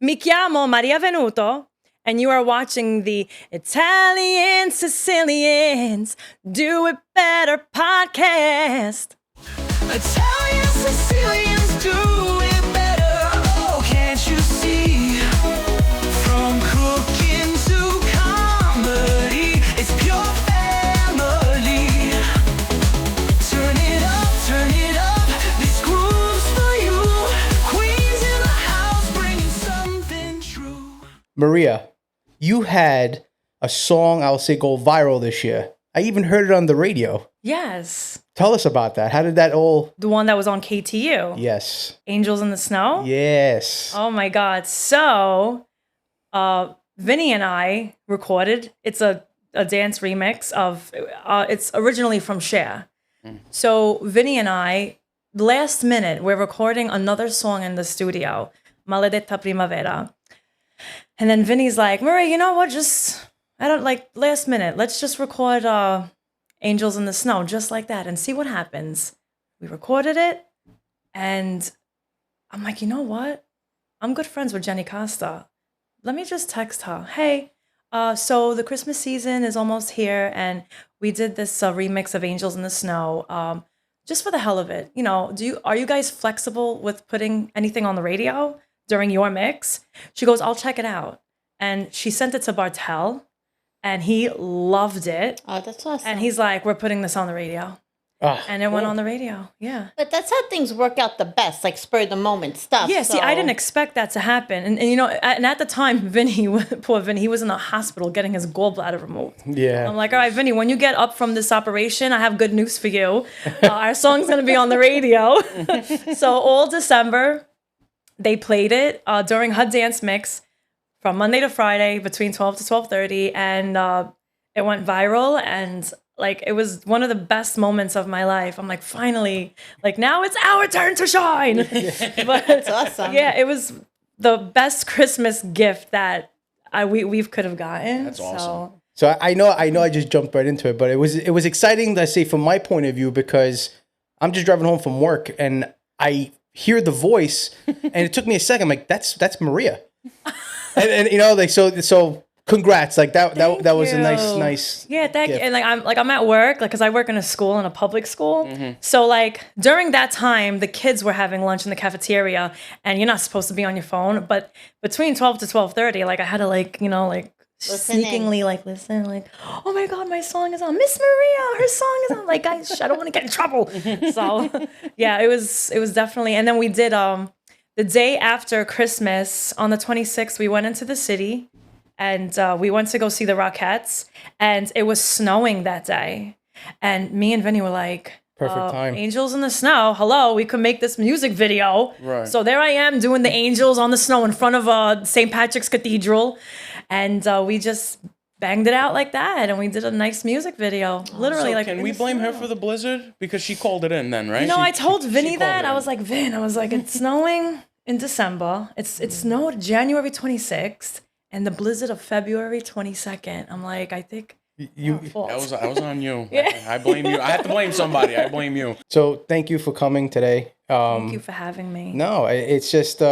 Mi chiamo Maria Venuto, and you are watching the Italian Sicilians Do It Better podcast. Italian Sicilians do it better. Oh, can't you see? From cooking to comedy, it's pure family. Turn it up. This groove's for you. Queens in the house, bringing something true. Maria, you had a song, I'll say, go viral this year. I even heard it on the radio. Yes. Tell us about that. How did that all... The one that was on KTU. Yes. Angels in the Snow? Yes. Oh my God. So, Vinny and I recorded. It's a dance remix of, it's originally from Cher. So, Vinny and I, last minute, we're recording another song in the studio, Maledetta Primavera. And then Vinny's like, Maria, you know what? Last minute, let's just record Angels in the Snow just like that and see what happens. We recorded it, and I'm like, you know what? I'm good friends with Jenny Costa. Let me just text her. Hey, so the Christmas season is almost here, and we did this remix of Angels in the Snow just for the hell of it. You know, are you guys flexible with putting anything on the radio during your mix? She goes, I'll check it out. And she sent it to Bartel, and he loved it. Oh, that's awesome. And he's like, we're putting this on the radio. And it went on the radio. Yeah. But that's how things work out the best, like spur of the moment stuff. Yeah, see, I didn't expect that to happen. And you know, at the time, Vinny, poor Vinny, he was in the hospital getting his gallbladder removed. Yeah. I'm like, all right, Vinny, when you get up from this operation, I have good news for you. Our song's going to be on the radio. So all December, they played it during her dance mix from Monday to Friday between 12 to 12:30. And it went viral. And like, it was one of the best moments of my life. I'm like, finally, like, now it's our turn to shine. But That's awesome. yeah, it was the best Christmas gift that we could have gotten. That's awesome. So I know I just jumped right into it, but it was exciting, let's say, from my point of view, because I'm just driving home from work and I hear the voice and it took me a second. I'm like, that's Maria. and you know, like, so congrats. Like that was a nice. Yeah, thank you. gift. And I'm at work, like, cause I work in a public school. So like during that time, the kids were having lunch in the cafeteria, and you're not supposed to be on your phone. But between 12 to 12:30, like I had to Listen sneakingly listen, like, oh my God, my song is on. Miss Maria, her song is on. Like, guys, I don't want to get in trouble. So yeah, it was definitely. And then we did the day after Christmas on the 26th, we went into the city. And we went to go see the Rockettes, and it was snowing that day. And me and Vinny were like, Perfect time. Angels in the Snow. Hello, we could make this music video. Right. So there I am doing the Angels on the Snow in front of St. Patrick's Cathedral. And we just banged it out like that. And we did a nice music video. Literally, So like. can in we the blame her snow. for the blizzard? Because she called it in then, right? You know, I told she Vinny called that. it I in. was like, Vin, it's snowing in December. It snowed January 26th. And the blizzard of February 22nd. I'm like, I think fault. That was on you. I blame you. I have to blame somebody. I blame you. So thank you for coming today. Thank you for having me. No, it's just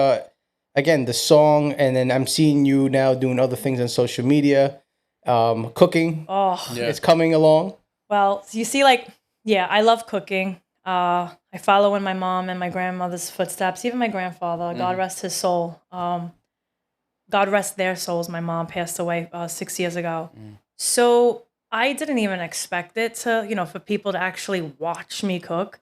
again, the song, and then I'm seeing you now doing other things on social media, cooking. Oh, Yeah. It's coming along. well, you see, like, yeah, I love cooking. I follow in my mom and my grandmother's footsteps, even my grandfather, God rest his soul. God rest their souls. My mom passed away 6 years ago. So I didn't even expect it to, for people to actually watch me cook.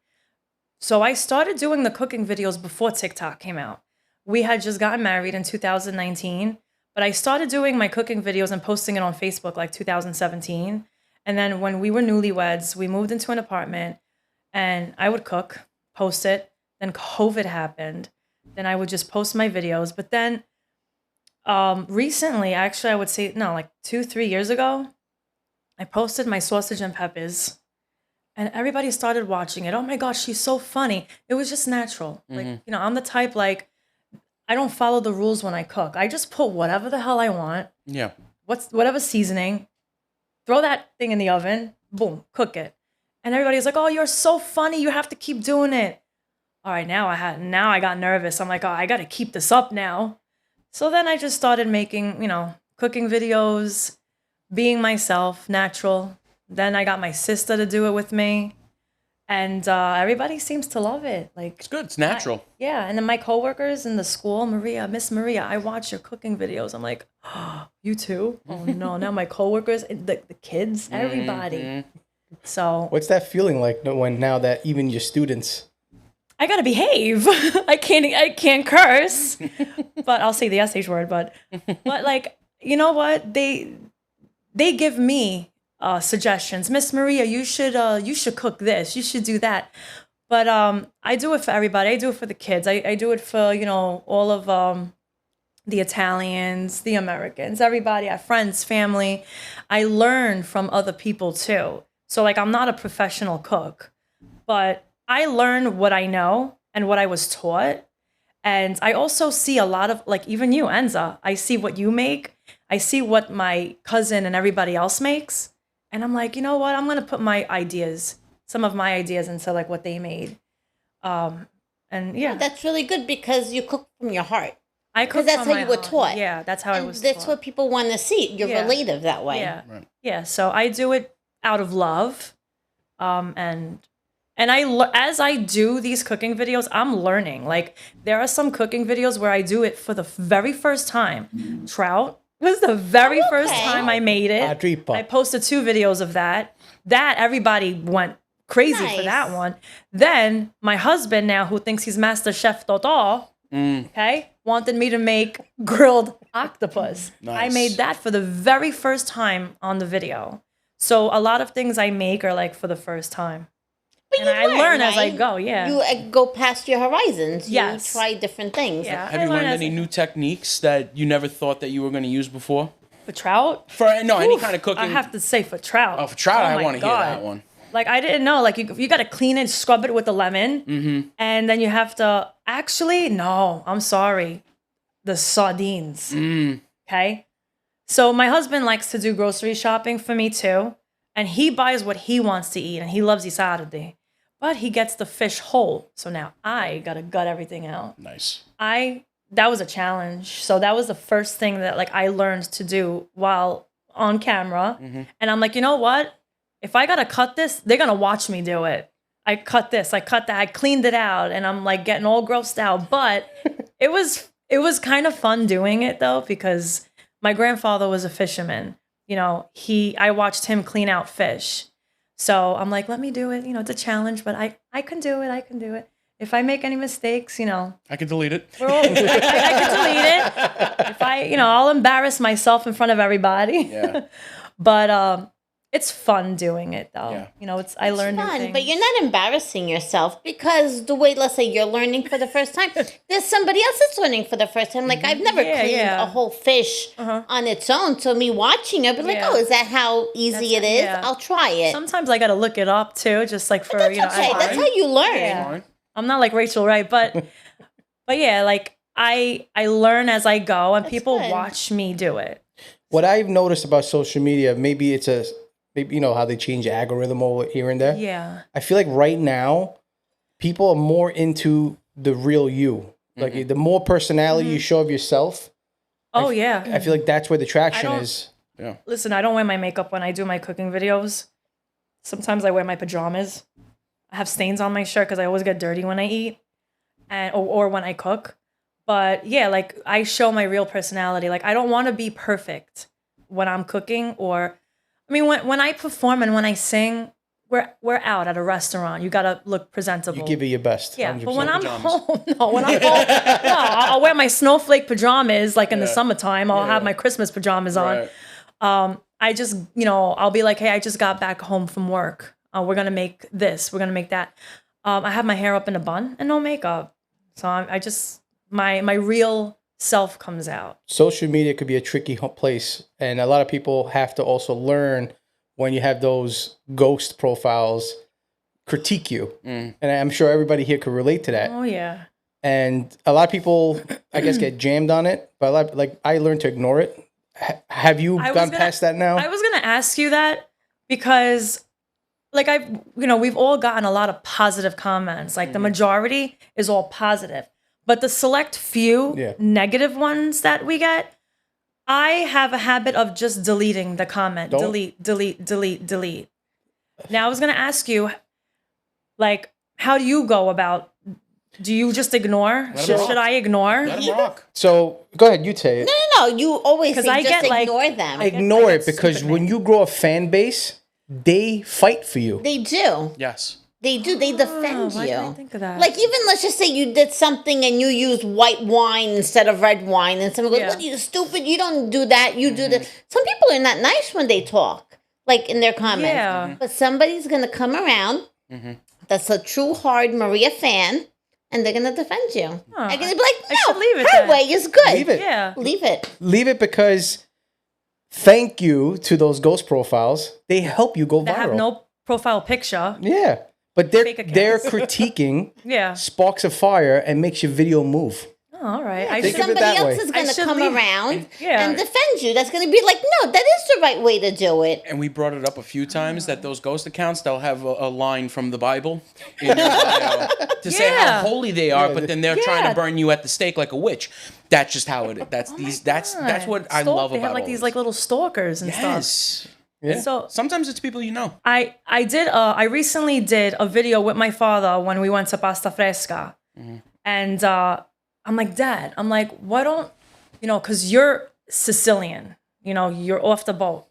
So I started doing the cooking videos before TikTok came out. We had just gotten married in 2019, but I started doing my cooking videos and posting it on Facebook like 2017. And then when we were newlyweds, we moved into an apartment and I would cook, post it. Then COVID happened. Then I would just post my videos. But then recently, actually, I would say, no, like 2-3 years ago, I posted my sausage and peppers and everybody started watching it. Oh my gosh, she's so funny. It was just natural. Like, I'm the type, like, I don't follow the rules when I cook. I just put whatever the hell I want, Yeah. whatever seasoning, throw that thing in the oven, boom, cook it. And everybody's like, oh, you're so funny. You have to keep doing it. All right, now I got nervous. I'm like, oh, I got to keep this up now. So then I just started making, cooking videos, being myself, natural. Then I got my sister to do it with me. And everybody seems to love it. Like, It's good. It's natural. yeah. And then my coworkers in the school, Miss Maria, I watch your cooking videos. I'm like, oh, you too? Oh no, now my coworkers, the kids, everybody. So What's that feeling like when now that even your students? I gotta behave. I can't curse, but I'll say the sh word. But like, you know what? They give me suggestions. Miss Maria, you should cook this. You should do that. But I do it for everybody. I do it for the kids. I do it for all of the Italians, the Americans, everybody, our friends, family. I learn from other people too. So like, I'm not a professional cook, but I learn what I know and what I was taught. And I also see a lot of, like, even you, Enza, I see what you make. I see what my cousin and everybody else makes. And I'm like, you know what? I'm going to put some of my ideas into like what they made. And yeah, That's really good because you cook from your heart. I cook that's from how my you were heart. taught. Yeah, that's how I And was that's taught. what people want to see. You're Yeah. relative that way. Yeah. Right. Yeah. So I do it out of love. And as I do these cooking videos, I'm learning. Like, there are some cooking videos where I do it for the very first time. Trout was the very first okay. time I made it. Adripa. I posted 2 videos of that. Everybody went crazy for Nice. that one. Then my husband now, who thinks he's Master Chef Toto, okay, wanted me to make grilled octopus. I Nice. made that for the very first time on the video. So a lot of things I make are like for the first time. But And you I learn as I right? go, yeah. You go past your horizons. Yes. You try different things. Yeah. Have I you learned as any I new go. techniques that you never thought that you were going to use before? For trout? For any Oof, kind of cooking. I have to say for trout. Oh, for trout, I my want to hear God. that one. Like, I didn't know. Like, you got to clean it, scrub it with the lemon. And then you have to, actually, no, I'm sorry. The sardines. Okay? So my husband likes to do grocery shopping for me too. And he buys what he wants to eat. And he loves isardi. But he gets the fish whole. So now I got to gut everything out. Nice. That was a challenge. So that was the first thing that like I learned to do while on camera. And I'm like, you know what? If I gotta cut this, they're gonna watch me do it. I cut this, I cut that, I cleaned it out, and I'm like getting all grossed out. But it was kind of fun doing it though, because my grandfather was a fisherman. I watched him clean out fish. So I'm like, let me do it. It's a challenge, but I can do it. I can do it. If I make any mistakes, I can delete it. we're all, I can delete it. If I'll embarrass myself in front of everybody. Yeah. But it's fun doing it though. Yeah. I learned new Fun, things. but you're not embarrassing yourself because the way, let's say, you're learning for the first time, there's somebody else that's learning for the first time. Like, I've never Yeah, cleaned yeah. a whole fish on its own. So me watching it, I'd be like, Yeah. oh, is that how easy it is? yeah. I'll try it. Sometimes I gotta look it up too, just like for That's okay. I- That's how you learn. Yeah. Fine. I'm not like Rachel Wright, but yeah, like I learn as I go, and people good. watch me do it. What I've noticed about social media, maybe you know how they change the algorithm over here and there. Yeah. I feel like right now, people are more into the real you. Like the more personality you show of yourself, Oh yeah. I feel like that's where the traction don't- is. Yeah. Listen, I don't wear my makeup when I do my cooking videos. Sometimes I wear my pajamas. I have stains on my shirt because I always get dirty when I eat, or when I cook. But yeah, like I show my real personality. Like I don't want to be perfect when I'm cooking, when I perform and when I sing, we're out at a restaurant. You gotta look presentable. You give it your best. Yeah, 100%. but when I'm Pajamas. home, I'll wear my snowflake pajamas like in the summertime. I'll have my Christmas pajamas on. Right. I just, I'll be like, hey, I just got back home from work. We're gonna make this. We're gonna make that. I have my hair up in a bun and no makeup, so I just my real self comes out. Social media could be a tricky place, and a lot of people have to also learn when you have those ghost profiles critique you. And I'm sure everybody here could relate to that. Oh yeah. And a lot of people, I guess, get jammed on it, but I learned to ignore it. Have you gone past that now? I was gonna ask you that because, like, we've all gotten a lot of positive comments. Like the majority is all positive, But the select few Yeah. negative ones that we get, I have a habit of just deleting the comment. Don't- Delete. Now I was gonna ask you, like, how do you go about? Do you just ignore? Let 'em rock. Should I ignore? Let 'em rock. So go ahead, you say it. No, you always 'Cause say I just get, like, ignore them. Ignore I it get because stupid when you grow a fan base, they fight for you. They do. Yes. They do. They defend why didn't I you. think of that? Like, even let's just say you did something and you used white wine instead of red wine, and someone goes, Yeah. "What, you stupid? You don't do that. You do this." Some people are not nice when they talk, like in their comments. Yeah. But somebody's gonna come around that's a true hard Maria fan, and they're gonna defend you. Huh. They're gonna be like, I "No, should leave it her then." way is good. Leave it. Yeah. Leave it." Leave it because thank you to those ghost profiles. They help you go That viral. have no profile picture. Yeah. But they're Fake accounts. they're critiquing Yeah. sparks of fire and makes your video move. Oh, all right. I think should, of it Somebody that else way. is I gonna should come leave- around Yeah. and defend you. That's gonna be like, "No, that is the right way to do it." And we brought it up a few times that those ghost accounts, they'll have a line from the Bible in their bio to say how Yeah. holy they are, but then they're trying Yeah. to burn you at the stake like a witch. That's just how it is. That's that's what I love They about have like all these this. like little stalkers and stuff. Yes. Yeah. So Sometimes it's people you know. I recently did a video with my father when we went to Pasta Fresca, and I'm like, Dad, I'm like, why don't because you're Sicilian, you're off the boat.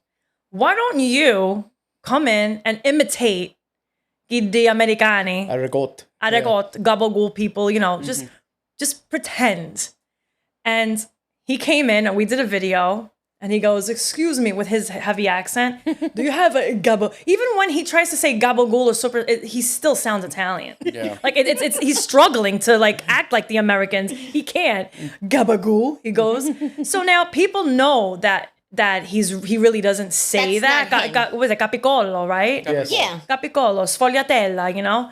Why don't you come in and imitate the Americani, Aragot. Aragot, gabagool people, just pretend. And he came in and we did a video. And he goes, "Excuse me," with his heavy accent. "Do you have a gabo?" Even when he tries to say gabagool or super, he still sounds Italian. Yeah. Like it's he's struggling to like act like the Americans. He can't gabagool. He goes. So now people know that he really doesn't say That's that. not him. Was it capicolo, right? Yes. Yeah. Capicolo, sfogliatella.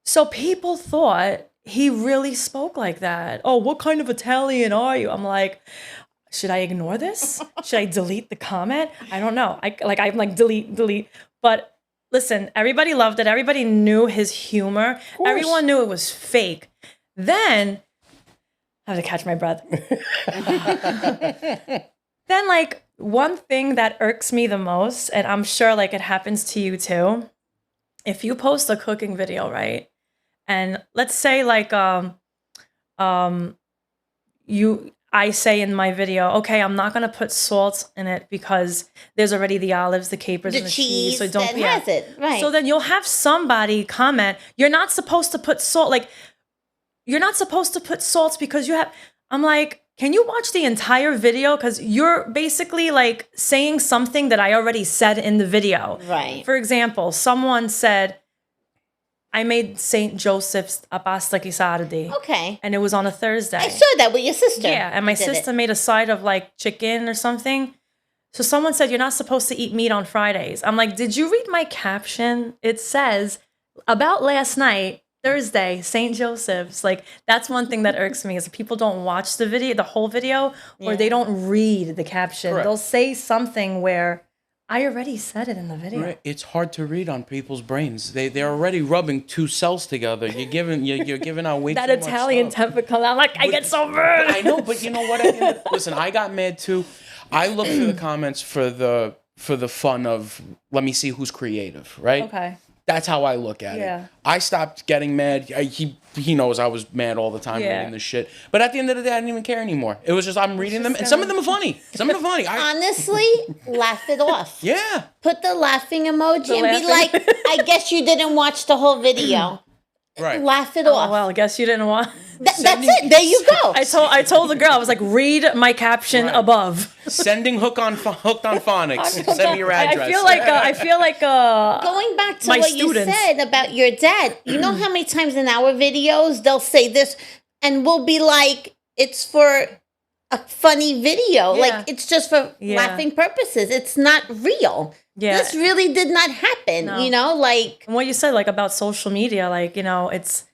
So people thought he really spoke like that. Oh, what kind of Italian are you? I'm like, should I ignore this? Should I delete the comment? I don't know. I'm like delete. But listen, everybody loved it. Everybody knew his humor. Everyone knew it was fake. Then I have to catch my breath. Then like one thing that irks me the most, and I'm sure like it happens to you too, if you post a cooking video, right? And let's say like I say in my video, okay, I'm not gonna put salt in it because there's already the olives, the capers, The and the cheese. cheese So don't that yeah. has it, right? So then you'll have somebody comment, you're not supposed to put salt, like you're not supposed to put salt because you have. I'm like, can you watch the entire video? Because you're basically like saying something that I already said in the video. Right. For example, someone said, I made St. Joseph's a pasta sardi. Okay. And it was on a Thursday. I saw that with your sister. Yeah, and my did it. sister made a side of like chicken or something. So someone said, you're not supposed to eat meat on Fridays. I'm like, did you read my caption? It says, about last night, Thursday, St. Joseph's. Like, that's one thing that irks me is people don't watch the video, the whole video, or they don't read the caption. Correct. They'll say something where I already said it in the video. Right. It's hard to read on people's brains. They're already rubbing two cells together. You're giving out way That too much Italian stuff. typical. I'm like, I get so mad. I know, but you know what? Listen, I got mad too. I look for the comments for the fun of let me see who's creative, right? Okay. That's how I look at Yeah. it. I stopped getting mad. He knows I was mad all the time Yeah. reading this shit. But at the end of the day, I didn't even care anymore. It was just I'm reading them, and some of them are funny. Some of them are funny. Honestly, laugh it off. Yeah. Put the laughing emoji and be laughing. like, I guess you didn't watch the whole video. Right. Laugh it Oh, off. well, I guess you didn't want. That's it. There you go. I told the girl, I was like, read my caption Right. above. Sending hooked on phonics. Send me your address. I feel like Going back to My what students. you said about your dad, you know how many times in our videos they'll say this and we'll be like, it's for a funny video. Yeah. Like, it's just for Yeah. laughing purposes. It's not real. Yeah. This really did not happen, No. like. And what you said, like about social media, like, it's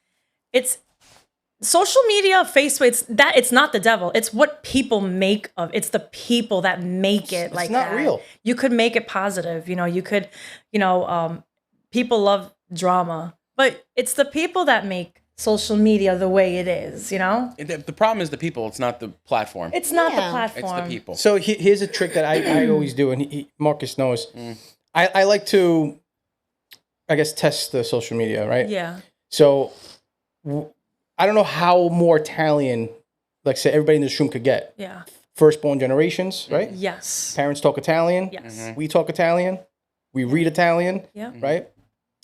social media, Facebook, it's not the devil. It's what people make of. It's the people that make it like not that. real. You could make it positive. You could, people love drama, but it's the people that make social media the way it is, you know? The problem is the people. It's not the platform. It's not the Yeah. platform. It's the people. So here's a trick that I always do, and Marcus knows. I like to, I guess, test the social media, right? Yeah. So I don't know how more Italian, like say everybody in this room could get. Yeah. Firstborn generations, right? Yes. Parents talk Italian. Yes. We talk Italian. We read Italian. Yeah. Right?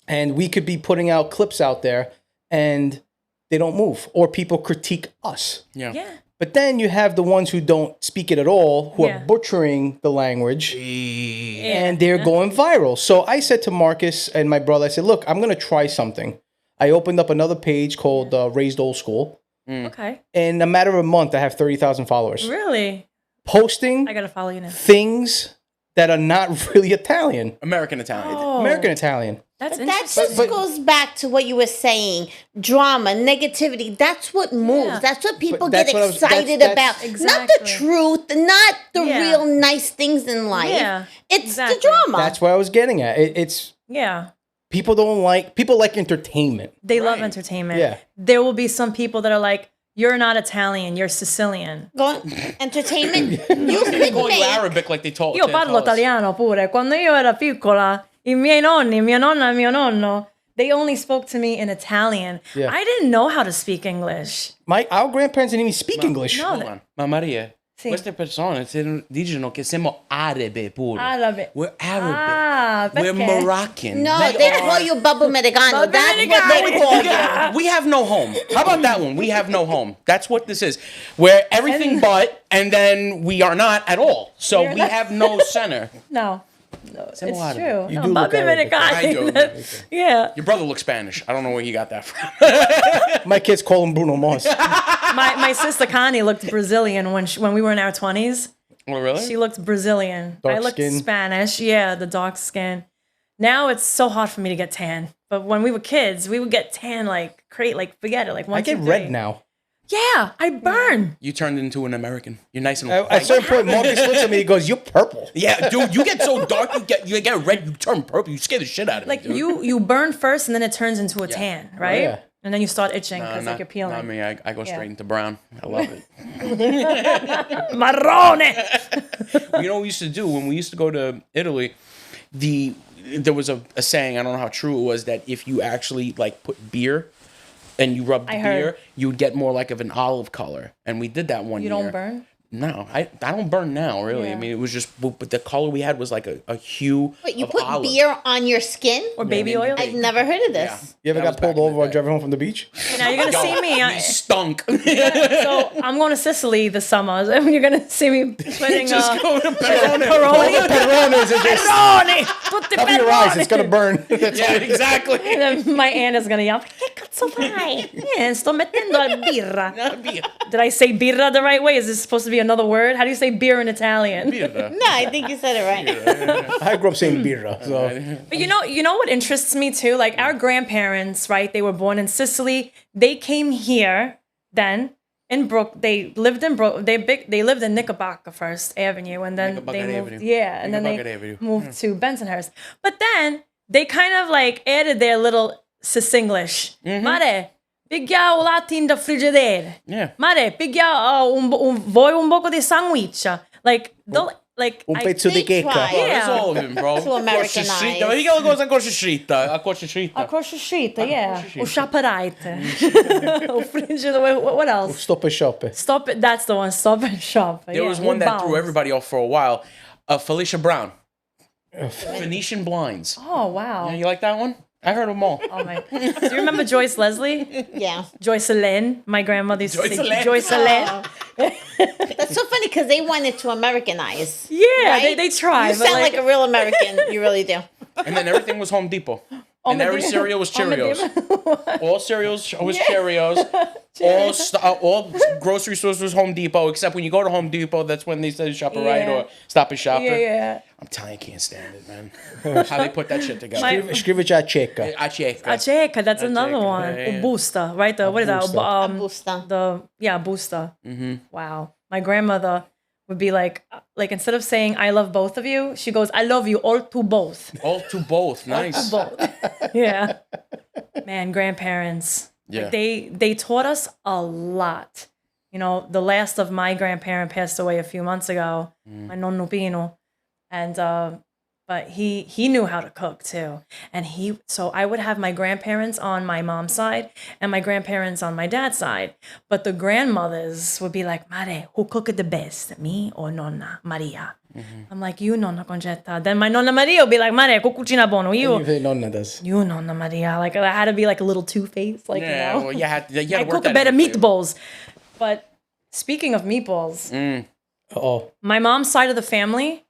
And we could be putting out clips out there and they don't move, or people critique us. Yeah. Yeah. But then you have the ones who don't speak it at all, who Yeah. are butchering the language, and they're going viral. So I said to Marcus and my brother, I said, look, I'm going to try something. I opened up another page called Raised Old School. Okay. In a matter of a month, I have 30,000 followers. Really? Posting I gotta follow you now. things that are not really Italian. American Italian. Oh, American Italian. That's But that interesting. just goes back to what you were saying. Drama, negativity. That's what moves. Yeah. That's what people But that's get what I was- excited that's- about. Not Exactly. the truth, not the Yeah. real nice things in life. Yeah, It's exactly. the drama. That's what I was getting at. It's Yeah. people like entertainment. They love Right. entertainment. Yeah. There will be some people that are like, you're not Italian, you're Sicilian. Entertainment. You They can call you make. Arabic like they told. Io they parlo tell us. italiano pure. Quando io era piccola, i miei nonni, mia nonna e mio nonno, they only spoke to me in Italian. Yeah. I didn't know how to speak English. Our grandparents didn't even speak English. No, Hold on. Ma Maria, Sì. queste persone dicono che siamo arabe pure. Arabe. We're Arabic. Ah, We're perché? Moroccan. No, We they are- call you Bubba Americano. Bubba That's what they call you. We have no home. How about that one? We have no home. That's what this is. We're everything but, and then we are not at all. So We're we not- have no center. No. No, it's Siamo arabe. true. You no, do look Bobby Arabic. Americani. I do. Yeah. Your brother looks Spanish. I don't know where he got that from. My kids call him Bruno Mars. My sister Connie looked Brazilian when we were in our 20s. Oh, really? She looked Brazilian. Dark I looked skin. Spanish. Yeah, the dark skin. Now it's so hard for me to get tan. But when we were kids, we would get tan like forget it. Like I once get red now. Yeah, I burn. You turned into an American. You're nice and At a white. certain point, Marcus looks at me. He goes, "You're purple." Yeah, dude, you get so dark, you get red, you turn purple, you scare the shit out of Like me. Dude. you burn first and then it turns into a tan, right? Yeah. And then you start itching because Not, like you're peeling. not me. I go straight into brown. I love it. Marrone. You know what we used to do when we used to go to Italy? There was a saying, I don't know how true it was, that if you actually like put beer and you rubbed I beer, heard. you would get more like of an olive color. And we did that one You year. don't burn? No, I don't burn now, really. Yeah. I mean, it was just, but the color we had was like a hue. Wait, you of put olive. beer on your skin? Or baby maybe oil? I've never heard of this. Yeah. You ever That got was back pulled in the over while day. driving home from the beach? Now you're gonna Yo, see me. we stunk. So I'm going to Sicily this summer. You're gonna see me putting Just go to Perone. Peroni. Peronis are just Peroni. Tutti cover your eyes. It's Peroni. gonna burn. That's Yeah, exactly. And then my aunt is gonna yell, "Che cazzo fai? Sto mettendo la birra." Did I say birra the right way? Is this supposed to be another word? How do you say beer in Italian? No, I think you said it right. I grew up saying birra. So But you know what interests me too? Like our grandparents, right? They were born in Sicily. They came here then in They lived in They lived in Knickerbocker First Avenue, and then they Knickerbocker moved. Avenue. Yeah, and then Knickerbocker they Avenue. moved to Bensonhurst. But then they kind of like added their little Sisinglish. Mare, piglia un latte in the frigidaire. Yeah. Mare, piglia vuoi un poco di sandwich? Like they'll like un I- pezzo di They checca. try. Oh, Yeah. that's all of him, bro. To Americanize. Ma mica cosa across the street. Across the street. Across the street, yeah. the Or ShopRite. Or Frigidaire. What else? Stop and shop. Stop it. That's the one. Stop and shop. There was one that threw everybody off for a while. Felicia Brown. Venetian blinds. Oh wow. Yeah, you like that one? I heard them all. Oh my. Do you remember Joyce Leslie? Yeah. Joyce Lynn. My grandmother used to Joyce say Lynn. Joyce Lynn. That's so funny because they wanted to Americanize. Yeah, Right? they try. You but sound like a real American. You really do. And then everything was Home Depot. And every Depot. cereal was Home Cheerios. Depot. All cereals was Cheerios. All grocery stores was Home Depot, except when you go to Home Depot, that's when they say shop right Yeah. or stop and shop. Yeah. I'm telling you, I can't stand it, man. How they put that shit together. My- Scrivici a cecca. Aceca. That's another Aceca, one. yeah, yeah. Busta, right? What is that? Busta. Busta. Busta. Mm-hmm. Wow. My grandmother would be like instead of saying "I love both of you," she goes, "I love you all to both." All to both. Nice. Both. Yeah. Man, grandparents. Yeah. Like they taught us a lot. You know, the last of my grandparent passed away a few months ago, my nonno Pino, and but he knew how to cook too. And so I would have my grandparents on my mom's side and my grandparents on my dad's side. But the grandmothers would be like, Mare, who cooked the best, me or Nonna Maria? I'm like, you Nonna Concetta. Then my Nonna Maria would be like, Mare, who cucina buono? You Nonna does. you Nonna Maria. Like I had to be like a little two-faced, like Yeah, you know. well, you had to I work cook that a better in your favor. meatballs. But speaking of meatballs, Oh, my mom's side of the family,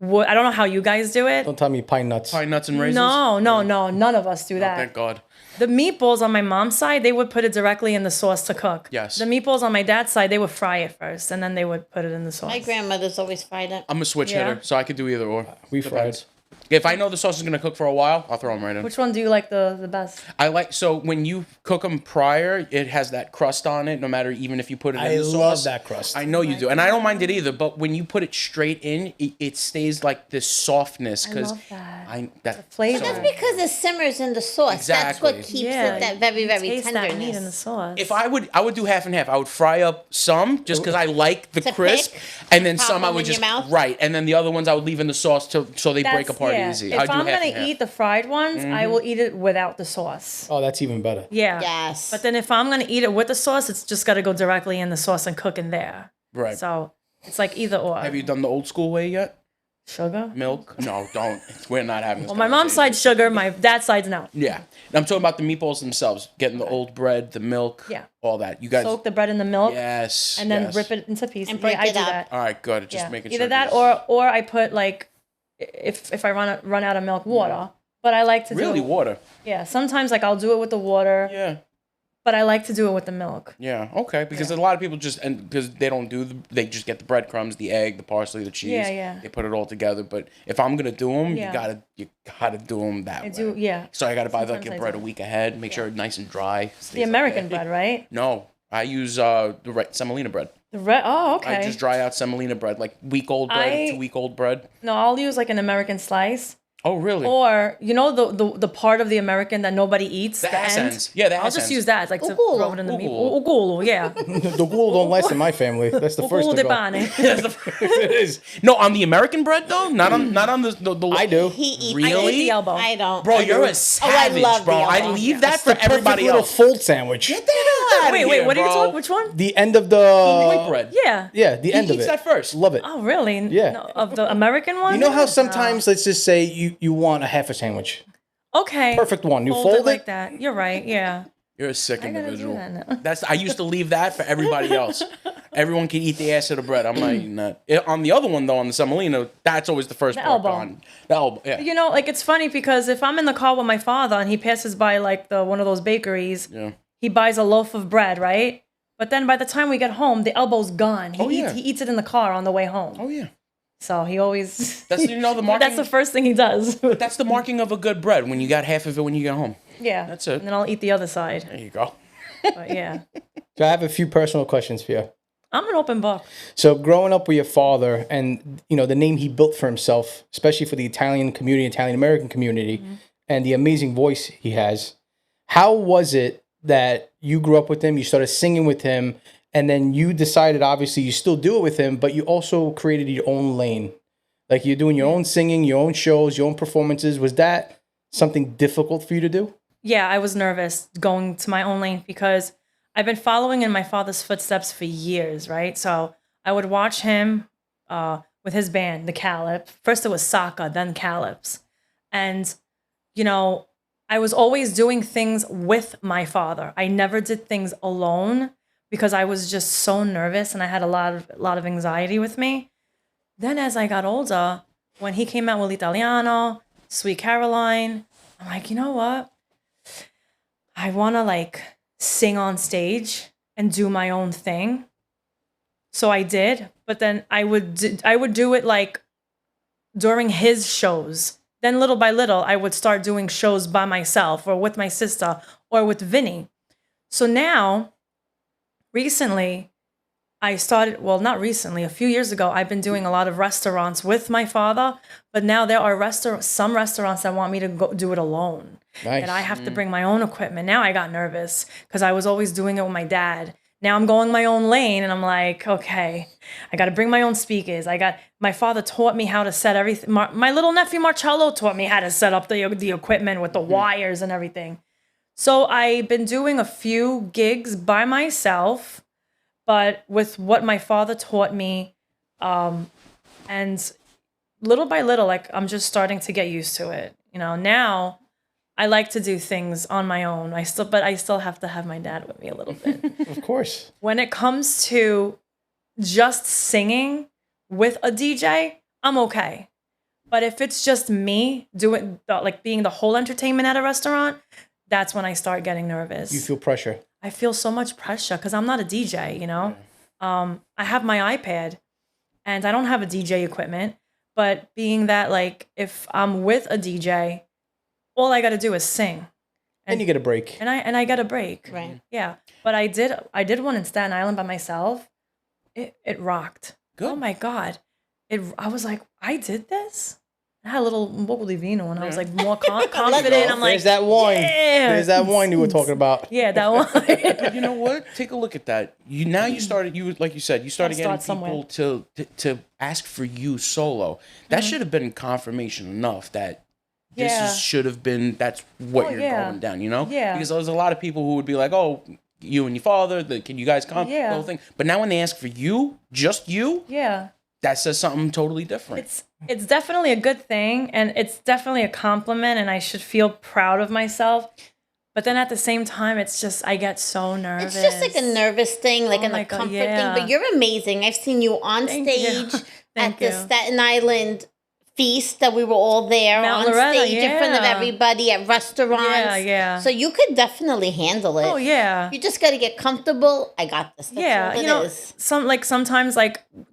I don't know how you guys do it. don't tell me pine nuts. Pine nuts and raisins. No, none of us do that. Thank God. The meatballs on my mom's side, they would put it directly in the sauce to cook. Yes. The meatballs on my dad's side, they would fry it first, and then they would put it in the sauce. My grandmother's always fried it. I'm a switch Yeah. hitter, so I could do either or. We Depends. fried. If I know the sauce is gonna cook for a while, I'll throw them right in. Which one do you like the best? I like so when you cook them prior, it has that crust on it. No matter even if you put it I in the sauce. love that crust. I know you do, and I don't mind it either. But when you put it straight in, it stays like this softness I because love that. that Flavor. That's because it simmers in the sauce. That's what Exactly. keeps it that very, you very taste tenderness. that meat in the sauce. If I would do half and half. I would fry up some just because I like the To crisp, pick? and then Pop some I them would in your just mouth? right, and then the other ones I would leave in the sauce so they break apart yeah. easy. If I do I'm half gonna and half. eat the fried ones, I will eat it without the sauce. Oh, that's even better. Yeah. Yes. But then if I'm gonna eat it with the sauce, it's just gotta go directly in the sauce and cook in there. Right. So it's like either or. Have you done the old school way yet? Sugar? Milk? No, don't. We're not having this. Well, my mom's side conversation. sugar, my dad's side's no. Yeah, I'm talking about the meatballs themselves. Getting the old bread, the milk, Yeah. all that. You guys, Soak the bread in the milk yes, and then yes. rip it into pieces. And break yeah, I it do up. that. All right, good. Just Yeah. making Either sure. that or I put like if I run out of milk, water. But I like to really do it. water. Yeah, sometimes like I'll do it with the water, Yeah, but I like to do it with the milk. yeah, okay. Because a lot of people because they don't they just get the breadcrumbs, the egg, the parsley, the cheese. Yeah, yeah. They put it all together. But if I'm gonna do them, Yeah. you gotta do them that way. I do, yeah. So I gotta buy like Sometimes your I bread do. a week ahead. Make sure it's nice and dry. The American bread, right? No, I use the semolina bread. The red. Oh, okay. I just dry out semolina bread, like week-old bread, I- 2-week-old bread. No, I'll use like an American slice. Oh, really? Or you know the part of the American that nobody eats, The the ass end. ends. Yeah, the I'll ass just ends. use that, like to Ugolo. throw it in the meat. Ugolo. Ugolo, yeah. The ghoul don't last in my family. That's the first Ugolo to de go. pane. It is. No, on the American bread though, not on the I do. He eats. Really? I hate the elbow. I don't. Bro, I you're do. a savage, love the bro. I elbow. leave that That's for the perfect everybody little else. fold sandwich. Get the hell out of Wait, here, wait, what are you bro. talking? Which one? The end of the White bread. Yeah. Yeah, the end He of eats it. that first. Love it. Oh, really? Yeah. No, of the American one? You know how sometimes, let's just say you want a half a sandwich. Okay. Perfect one. You Fold fold it it. like that. You're right. Yeah. You're a sick I gotta do individual. that now. That's I used to leave that for everybody else. Everyone can eat the ass of the bread. I'm not eating that. On the other one though, on the semolina, that's always the first The part elbow. gone. The elbow. Yeah. You know, like it's funny because if I'm in the car with my father and he passes by like one of those bakeries, Yeah. he buys a loaf of bread, right? But then by the time we get home, the elbow's gone. Oh, yeah. He eats it in the car on the way home. Oh yeah. So he always That's the marking. that's the first thing he does. That's the marking of a good bread when you got half of it when you get home. Yeah. That's it. And then I'll eat the other side. There you go. But yeah. So I have a few personal questions for you. I'm an open book. So growing up with your father and the name he built for himself, especially for the Italian community, Italian American community, and the amazing voice he has, how was it that you grew up with him, you started singing with him, and then you decided obviously you still do it with him, but you also created your own lane? Like you're doing your own singing, your own shows, your own performances. Was that something difficult for you to do? Yeah, I was nervous going to my own lane because I've been following in my father's footsteps for years, right? So I would watch him with his band, the Calip. First it was Saka, then Calips. And, I was always doing things with my father. I never did things alone because I was just so nervous and I had a lot of anxiety with me. Then as I got older, when he came out with Italiano, Sweet Caroline, I'm like, you know what? I want to sing on stage and do my own thing. So I did, but then I would do it during his shows. Then little by little, I would start doing shows by myself or with my sister or with Vinny. So now, recently, I started, well, not recently, a few years ago, I've been doing a lot of restaurants with my father, but now there are some restaurants that want me to go do it alone. Nice. That I have to bring my own equipment. Now I got nervous because I was always doing it with my dad. Now I'm going my own lane and I'm like, okay, I got to bring my own speakers. My father taught me how to set everything. My little nephew Marcello taught me how to set up the equipment with the wires and everything. So I've been doing a few gigs by myself, but with what my father taught me, and little by little, like I'm just starting to get used to it. Now I like to do things on my own. But I still have to have my dad with me a little bit. Of course. When it comes to just singing with a DJ, I'm okay. But if it's just me doing being the whole entertainment at a restaurant, that's when I start getting nervous. You feel pressure. I feel so much pressure because I'm not a DJ, I have my iPad and I don't have a DJ equipment, but being that if I'm with a DJ, all I got to do is sing. And you get a break. And I get a break. Right. Yeah. But I did one in Staten Island by myself. It rocked. Good. Oh my God. I was like, I did this? I had a little Vino and I was like more confident. I'm like, There's that wine. yeah. There's that wine you were talking about. Yeah, that one. But you know what? Take a look at that. You started. Like you said, you started Gotta getting start people to ask for you solo. That should have been confirmation enough that this Yeah. should have been. That's what Oh, you're yeah. going down. Yeah. Because there's a lot of people who would be like, oh, you and your father. Can you guys come? Yeah. The whole thing. But now when they ask for you, just you, Yeah. that says something totally different. It's definitely a good thing and it's definitely a compliment and I should feel proud of myself. But then at the same time, it's just I get so nervous. It's just like a nervous thing, like Oh my a God, comfort yeah. thing. But you're amazing. I've seen you on Thank you. stage Thank at the you. Staten Island feast that we were all there Mount on Loretta, stage in front of yeah. everybody at restaurants. Yeah. So you could definitely handle it. Oh yeah. You just got to get comfortable. I got this. That's Yeah, all it is. sometimes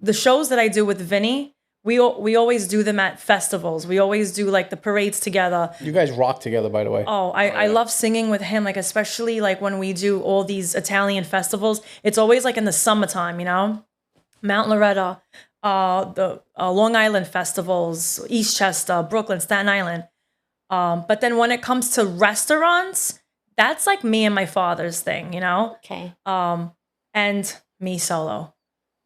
the shows that I do with Vinny, we always do them at festivals. We always do the parades together. You guys rock together, by the way. Oh, I love singing with him, especially when we do all these Italian festivals. It's always in the summertime, Mount Loretta, the Long Island festivals, Eastchester, Brooklyn, Staten Island. But then when it comes to restaurants, that's me and my father's thing, Okay. and me solo.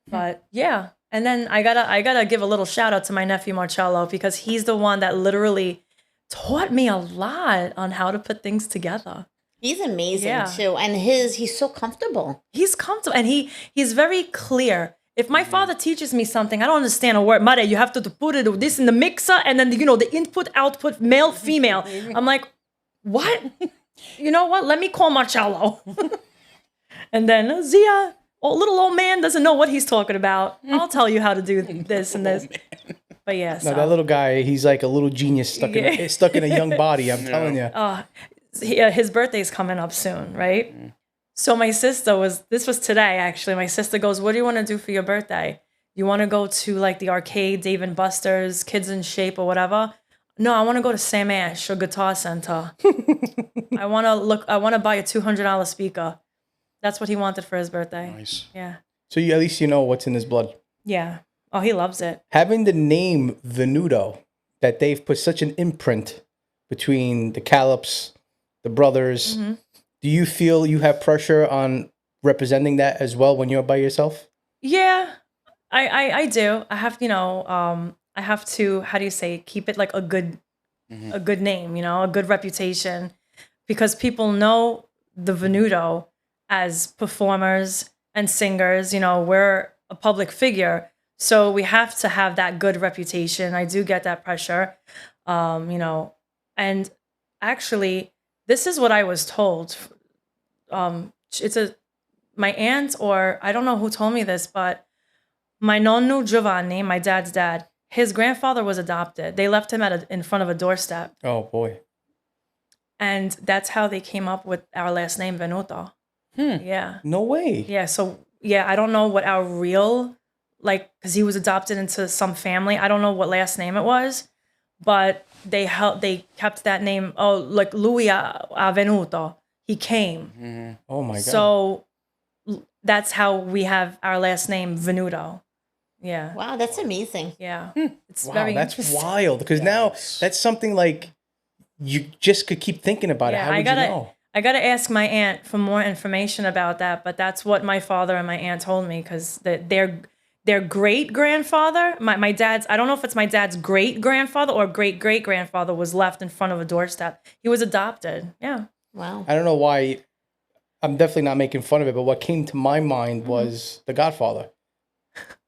But yeah. And then I gotta give a little shout out to my nephew Marcello because he's the one that literally taught me a lot on how to put things together. He's amazing Yeah. too. And he's so comfortable. He's comfortable and he's very clear. If my father teaches me something, I don't understand a word. Mare, you have to put this in the mixer and then the input, output, male, female. I'm like, what? You know what? Let me call Marcello. And then Zia, little old man doesn't know what he's talking about. I'll tell you how to do this and this. But yeah, No, that little guy, he's like a little genius stuck in a young body. I'm telling you. His birthday's coming up soon, right? So my sister this was today actually. My sister goes, "What do you want to do for your birthday? You want to go to the arcade, Dave and Buster's, Kids in Shape or whatever?" No, I want to go to Sam Ash or Guitar Center. I want to buy a $200 speaker. That's what he wanted for his birthday. Nice. Yeah. So at least you know what's in his blood. Yeah. Oh, he loves it. Having the name Venuto, that they've put such an imprint between the Callops, the brothers. Mm-hmm. Do you feel you have pressure on representing that as well when you're by yourself? Yeah, I do. I have, I have to, how do you say, keep it a good name, a good reputation, because people know the Venuto as performers and singers. We're a public figure, so we have to have that good reputation. I do get that pressure, and actually, this is what I was told. My aunt, or I don't know who told me this, but my nonno Giovanni, my dad's dad, his grandfather was adopted. They left him in front of a doorstep. Oh, boy. And that's how they came up with our last name, Venuto. Yeah. No way. Yeah. So, yeah, I don't know what our real, because he was adopted into some family. I don't know what last name it was, but they kept that name. Oh, Louis a Venuto. He came. Oh, my God. So that's how we have our last name, Venuto. Yeah. Wow, that's amazing. Yeah. It's Wow, very that's interesting. wild. Because now that's something like you just could keep thinking about it. Yeah, How would you know? I gotta ask my aunt for more information about that, but that's what my father and my aunt told me because their great grandfather, my dad's, I don't know if it's my dad's great grandfather or great great grandfather, was left in front of a doorstep. He was adopted. Yeah. Wow. I don't know why. I'm definitely not making fun of it, but what came to my mind Mm-hmm. was The Godfather.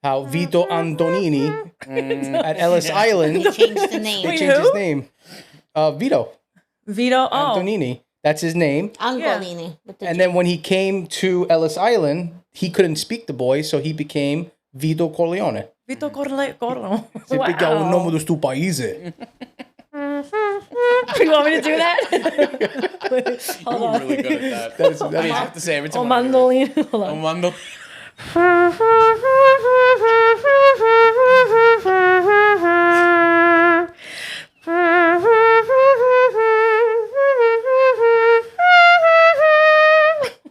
How Vito Antonini at Ellis Island He changed the name. Wait, changed his who? name. Vito Vito. Oh, Antonini. That's his name. Angolini. With the And then when he came to Ellis Island, he couldn't speak the boy, so he became Vito Corleone. Vito Corleone. Se perché ha un nome Wow. do sto paese. You want me to do that? You're really good at that. That is- I mean, I have to say every Oh, time. I hear it. mandolin. Hold on. Mando.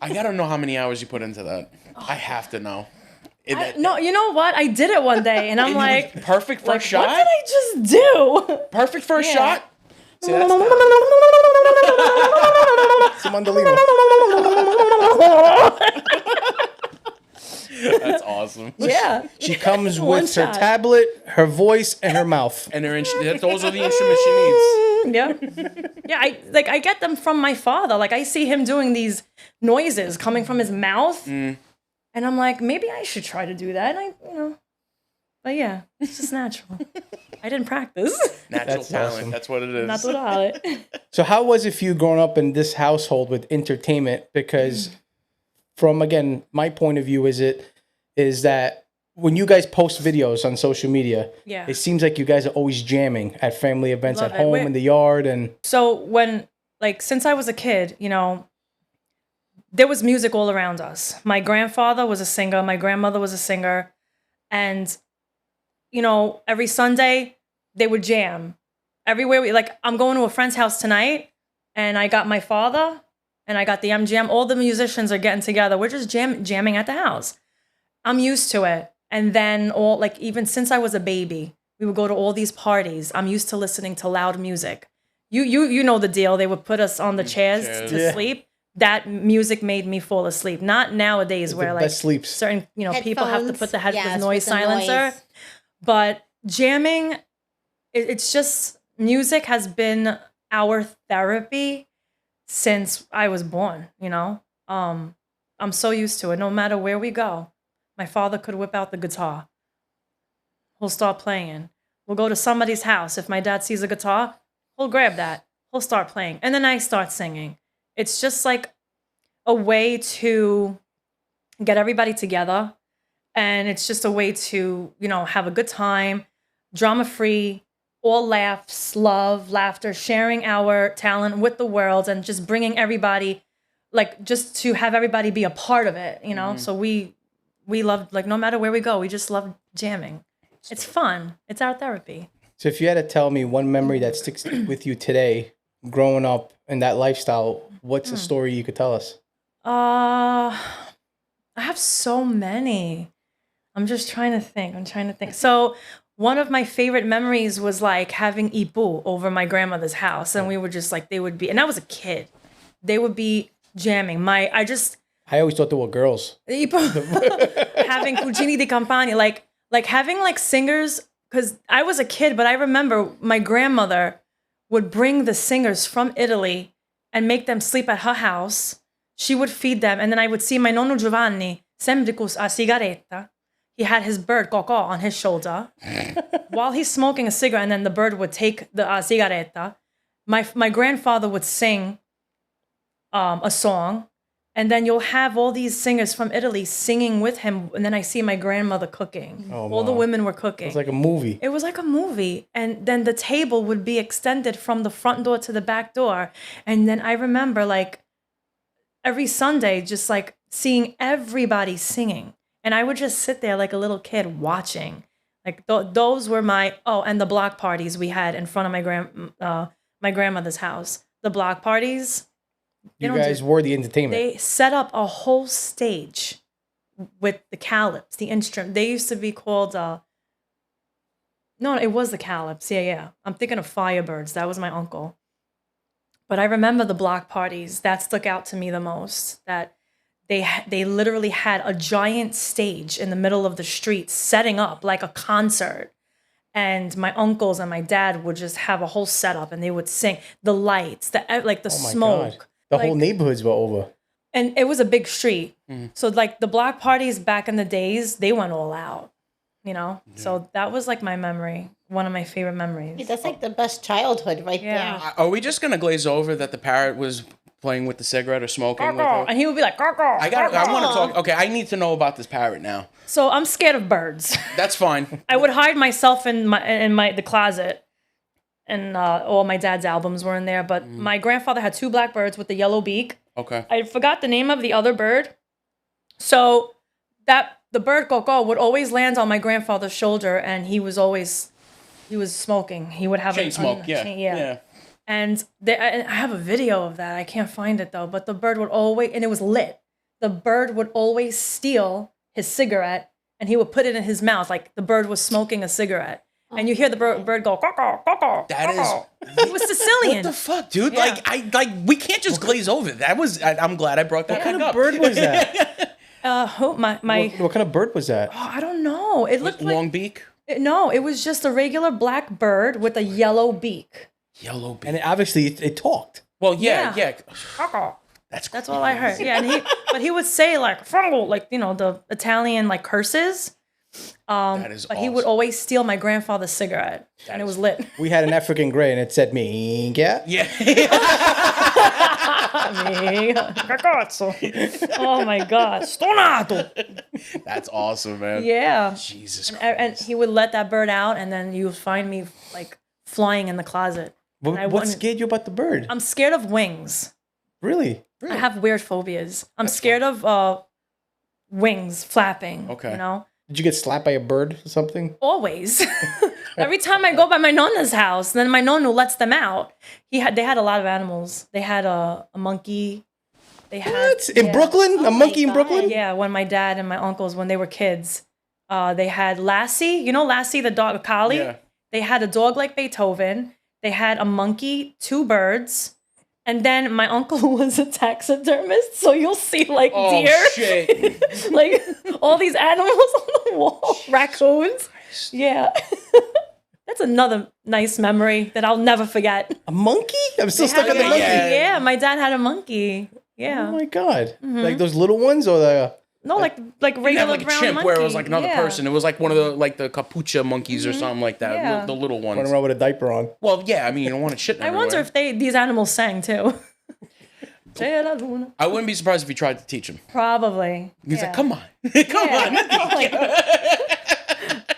I gotta know how many hours you put into that. I have to know. No, you know what? I did it one day, and I'm like, perfect like, first shot. what did I just do? Perfect first Yeah. shot. See, that's It's a mandolino. that's awesome. Yeah. She comes One with her shot. tablet, her voice, and her mouth. And those are the instruments she needs. Yeah. Yeah, I get them from my father. Like I see him doing these noises coming from his mouth. And I'm like, maybe I should try to do that. And but yeah, it's just natural. I didn't practice. Natural That's talent. awesome. That's what it is. Naturale. So how was it for you growing up in this household with entertainment? Because from, again, my point of view is that when you guys post videos on social media, Yeah. it seems like you guys are always jamming at family events Love at it. home, Wait. in the yard, and So when, since I was a kid, there was music all around us. My grandfather was a singer. My grandmother was a singer. And, every Sunday they would jam. Everywhere I'm going to a friend's house tonight and I got my father and I got the MGM. All the musicians are getting together. We're just jamming at the house. I'm used to it. And then even since I was a baby, we would go to all these parties. I'm used to listening to loud music. You know the deal. They would put us on the chairs to Yeah. sleep. That music made me fall asleep. Not nowadays where best sleeps. certain people have to put the head Headphones, with noise yes, with the silencer. noise. But jamming, it's just music has been our therapy since I was born. I'm so used to it. No matter where we go, my father could whip out the guitar. He'll start playing. We'll go to somebody's house. If my dad sees a guitar, he'll grab that. He'll start playing. And then I start singing. It's just like a way to get everybody together. And it's just a way to, have a good time, drama-free, all laughs, love, laughter, sharing our talent with the world and just bringing everybody, just to have everybody be a part of it, So we love, no matter where we go, we just love jamming. It's fun. It's our therapy. So if you had to tell me one memory that sticks with you today, growing up in that lifestyle, what's a story you could tell us? I have so many. I'm just trying to think. So one of my favorite memories was having ipu over my grandmother's house. And we were just they would be, and I was a kid. They would be jamming. I always thought they were girls. having cugini di campagna, having singers, because I was a kid, but I remember my grandmother would bring the singers from Italy and make them sleep at her house. She would feed them, and then I would see my nonno Giovanni, sempre con a sigaretta. He had his bird, Coco, on his shoulder while he's smoking a cigarette, and then the bird would take the sigaretta. My grandfather would sing a song, and then you'll have all these singers from Italy singing with him, and then I see my grandmother cooking. Oh, all the wow. women were cooking. It's like a movie. It was like a movie. And then the table would be extended from the front door to the back door. And then I remember every Sunday just seeing everybody singing. And I would just sit there like a little kid watching. Those were and the block parties we had in front of my grandmother's house. The block parties. You guys were the entertainment. They set up a whole stage with the calips, the instrument. They used to be called no, it was the calips. Yeah. I'm thinking of Firebirds. That was my uncle. But I remember the block parties that stuck out to me the most. That they literally had a giant stage in the middle of the street setting up like a concert. And my uncles and my dad would just have a whole setup and they would sing the lights, the smoke. The Like, whole neighborhoods were over. and it was a big street. So like the block parties back in the days, they went all out, you know? So that was like my memory, one of my favorite memories. That's like the best childhood right Yeah. there. Are we just gonna glaze over that the parrot was playing with the cigarette or smoking with her? And he would be like, "Caw, caw, I want to talk. Okay, I need to know about this parrot now. So I'm scared of birds. That's fine. I would hide myself in the closet, and all my dad's albums were in there. But my grandfather had 2 blackbirds with the yellow beak. Okay. I forgot the name of the other bird. So the bird Coco would always land on my grandfather's shoulder, and he was smoking. He would have Chain smoke. Yeah. yeah. And I have a video of that. I can't find it though. But the bird would always, and it was lit. The bird would always steal his cigarette, and he would put it in his mouth like the bird was smoking a cigarette. And you hear the bird go, "Coco, coco." That is. He was Sicilian. What the fuck, dude? Yeah. We can't just glaze over. That was. I'm glad I brought that What kind back of up. bird was that? What What kind of bird was that? I don't know. It looked like Long beak, no. It was just a regular black bird with a yellow beak. yellow beak. And obviously it talked. Well, yeah. Coco. That's All I heard. Yeah, but he would say like "fungo," like the Italian like curses. That is But he would awesome. always steal my grandfather's cigarette, and it was lit. We had an African gray and it said me. Yeah. Yeah. Oh my god, stonato! That's awesome, man. Yeah, Jesus Christ. and he would let that bird out, and then you would find me like flying in the closet. And I What wouldn't- scared you about the bird? I'm scared of wings. Really? I have weird phobias. I'm scared of wings flapping. Okay. You know? Did you get slapped by a bird or something? Always. Every time I go by my nonna's house, then my nonna lets them out. They had a lot of animals. They had a monkey. They had What? In yeah. Brooklyn? A monkey in God. Brooklyn? Yeah, when my dad and my uncles, when they were kids, they had Lassie. You know Lassie, the dog, a collie? Yeah. They had a dog like Beethoven. They had a monkey, 2 birds. And then my uncle was a taxidermist, so you'll see like Oh deer, shit. like all these animals on the wall, raccoons. Yeah. That's another nice memory that I'll never forget. A monkey? I'm still They stuck had on a the monkey. monkey. Yeah, my dad had a monkey. Oh Yeah. my god! Like those little ones or the? No, like You have regular like a brown chimp monkey. where it was like another Yeah. person. It was like one of the capucha monkeys or something like that. Yeah. The little Running ones. around with a diaper on. Well, yeah. I mean, you don't want to shit. I wonder if these animals sang too. I wouldn't be surprised if he tried to teach him. Probably. He's Yeah. like, "Come on, come on." Like,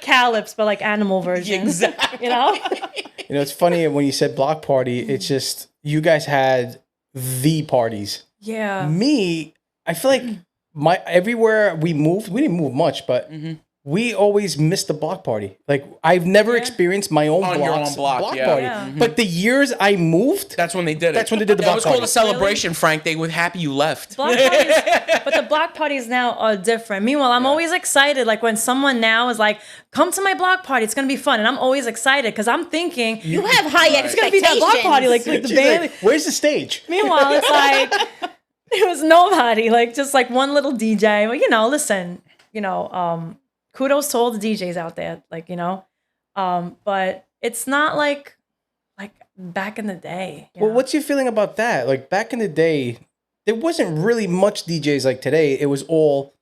calips, but like animal version. Exactly. You know? You know, it's funny when you said block party. It's just you guys had the parties. Yeah. Me, I feel like everywhere we moved, we didn't move much, but we always missed the block party. Like I've never experienced my own On your block's own block, yeah. party. Yeah. But the years I moved, That's when they did it. That's when they did the That block was called party. a celebration, Frank. They were happy you left. Block parties, but the block parties now are different. Meanwhile, I'm always excited. Like when someone now is like, "Come to my block party. It's gonna be fun," and I'm always excited because I'm thinking You have high it's expectations. gonna be that block party, like the she's band. like, "Where's the stage?" Meanwhile, it's like there was nobody, like just like one little DJ. Well, listen, kudos to all the DJs out there, like but it's not like back in the day. Well, what's your feeling about that? Like back in the day, there wasn't really much DJs like today. It was all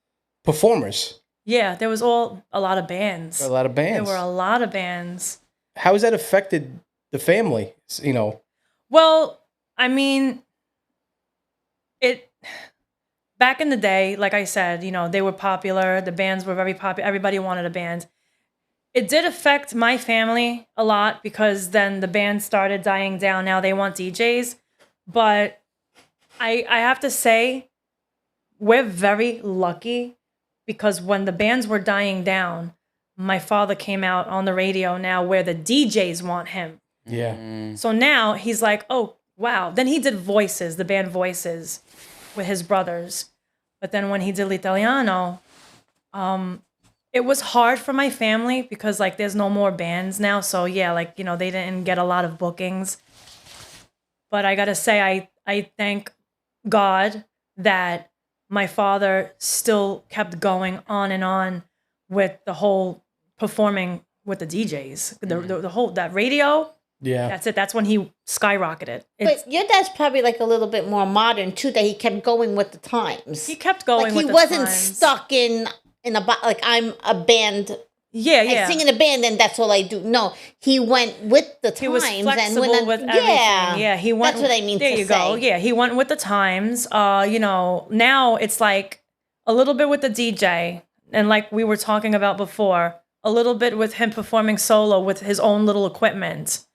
performers. Yeah, there was a lot of bands. A lot of bands. There were a lot of bands. How has that affected the family? Well, I mean, back in the day, like I said, they were popular. The bands were very popular. Everybody wanted a band. It did affect my family a lot because then the band started dying down. Now they want DJs. But I have to say, we're very lucky because when the bands were dying down, my father came out on the radio now where the DJs want him. Yeah. So now he's like, oh, wow. Then he did Voices, the band Voices, with his brothers. But then when he did L'Italiano, It was hard for my family because like there's no more bands now. So yeah, like, you know, they didn't get a lot of bookings. But I gotta say, I thank God that my father still kept going on and on with the whole performing with the DJs. The whole, that radio, Yeah. that's it. That's when he skyrocketed. But your dad's probably like a little bit more modern too. That he kept going with the times. He kept going Like with he the wasn't times. stuck in like I'm a band. Yeah, I yeah. sing in a band and that's all I do. No, he went with the times He was and flexible went on, with everything. Yeah, he went. That's what I mean There to you go. say. Yeah, he went with the times. You know, now it's like a little bit with the DJ, and like we were talking about before, a little bit with him performing solo with his own little equipment.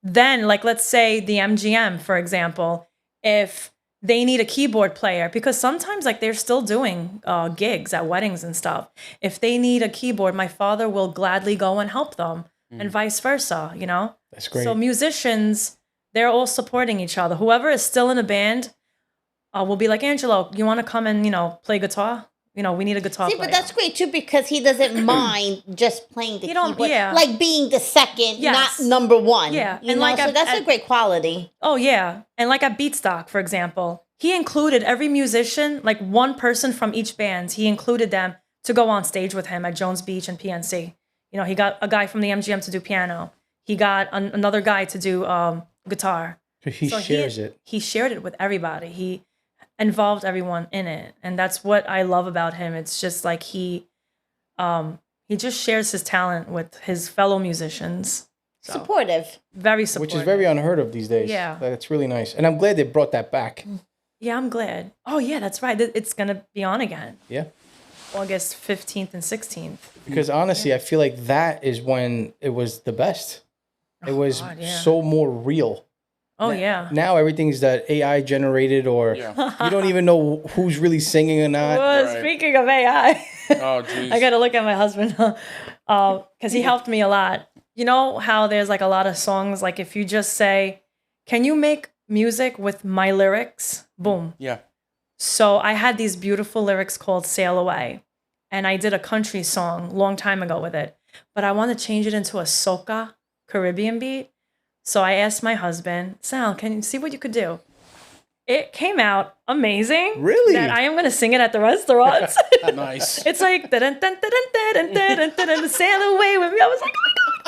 Then, like, let's say the MGM, for example, if they need a keyboard player, because sometimes like they're still doing gigs at weddings and stuff. If they need a keyboard, my father will gladly go and help them, and vice versa. You know, That's great. so musicians, they're all supporting each other. Whoever is still in a band will be like, Angelo, you want to come and, you know, play guitar? You know, we need a guitar See, player. but that's great too because he doesn't mind just playing the He don't- keyboard, yeah. like being the second, Yes. not number one. Yeah, you and know, like so that's a at- great quality. Oh, yeah. And like at Beatstock, for example, he included every musician, like one person from each band, he included them to go on stage with him at Jones Beach and PNC. You know, he got a guy from the MGM to do piano. He got another guy to do guitar. He So shares it. He shared it with everybody. He involved everyone in it. And that's what I love about him. It's just like he just shares his talent with his fellow musicians. So, Supportive. very supportive. Which is very unheard of these days. Yeah. That's really nice. And I'm glad they brought that back. Yeah, I'm glad. Oh, yeah, that's right. It's going to be on again. Yeah. August 15th and 16th. Because honestly, I feel like that is when it was the best. It was God, yeah. so more real. Oh, yeah. Now everything's that AI generated, or Yeah. you don't even know who's really singing or not. Well, Right. speaking of AI, Oh, jeez. I got to look at my husband because he helped me a lot. You know how there's like a lot of songs, like if you just say, can you make music with my lyrics? Boom. Yeah. So I had these beautiful lyrics called Sail Away. And I did a country song long time ago with it. But I want to change it into a soca Caribbean beat. So I asked my husband, Sal, can you see what you could do? It came out amazing. Really? That I am going to sing it at the restaurants. Nice. It's like, dun, dun, dun, dun, dun, dun, dun, dun, dun, sail away with me. I was like,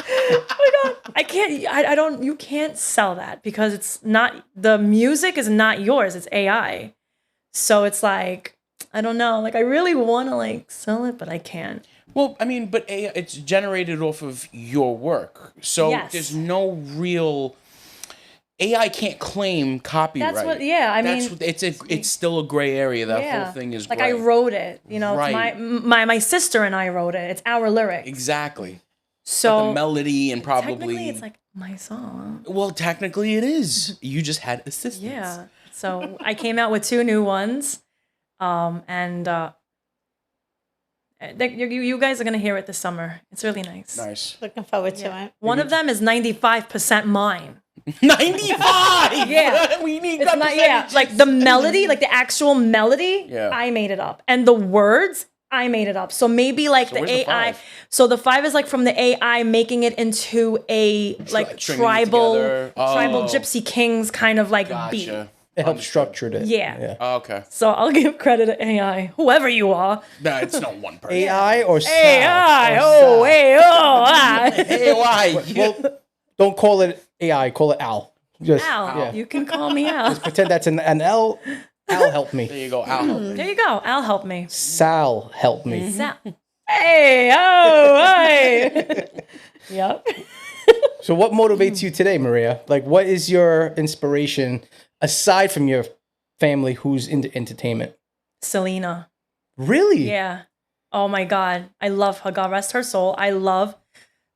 oh my God. I can't, I don't, you can't sell that because it's not, the music is not yours. It's AI. So it's like, I don't know. Like I really want to like sell it, but I can't. Well, I mean, but AI, it's generated off of your work, so Yes. there's no real AI can't claim copyright. That's what, yeah. I That's mean, what, it's still a gray area. That whole thing is like gray. I wrote it, you know, it's Right. my sister and I wrote it. It's our lyrics. Exactly. So The melody and probably technically it's like my song. well, technically it is. You just had assistance. Yeah. So I came out with 2 new ones. You guys are going to hear it this summer. It's really nice. Nice. Looking forward to it. One of them is 95% mine. 95. Yeah. we need It's not, yeah, like the melody, like the actual melody, Yeah. I made it up. And the words, I made it up. So maybe like the where's the AI. 5? So the 5 is like from the AI making it into a like stringing it tribal together. tribal Oh. gypsy kings kind of like beat. Gotcha. It helped structured it. Yeah. Oh, okay. So I'll give credit to AI, whoever you are. No, it's not one person. AI or Sal? AI, Or oh, Sal? hey, oh, ah. AI. Well, don't call it AI. Call it Al. Just Al, yeah. you can call me Al. Pretend that's an L. Al help There me. you go. Al. There you go. Al help me. Sal help me. Sal. Hey, oh, hey. Yep. So what motivates you today, Maria? Like, what is your inspiration aside from your family who's into entertainment? Selena. Really? Yeah. Oh my God. I love her. God rest her soul. I love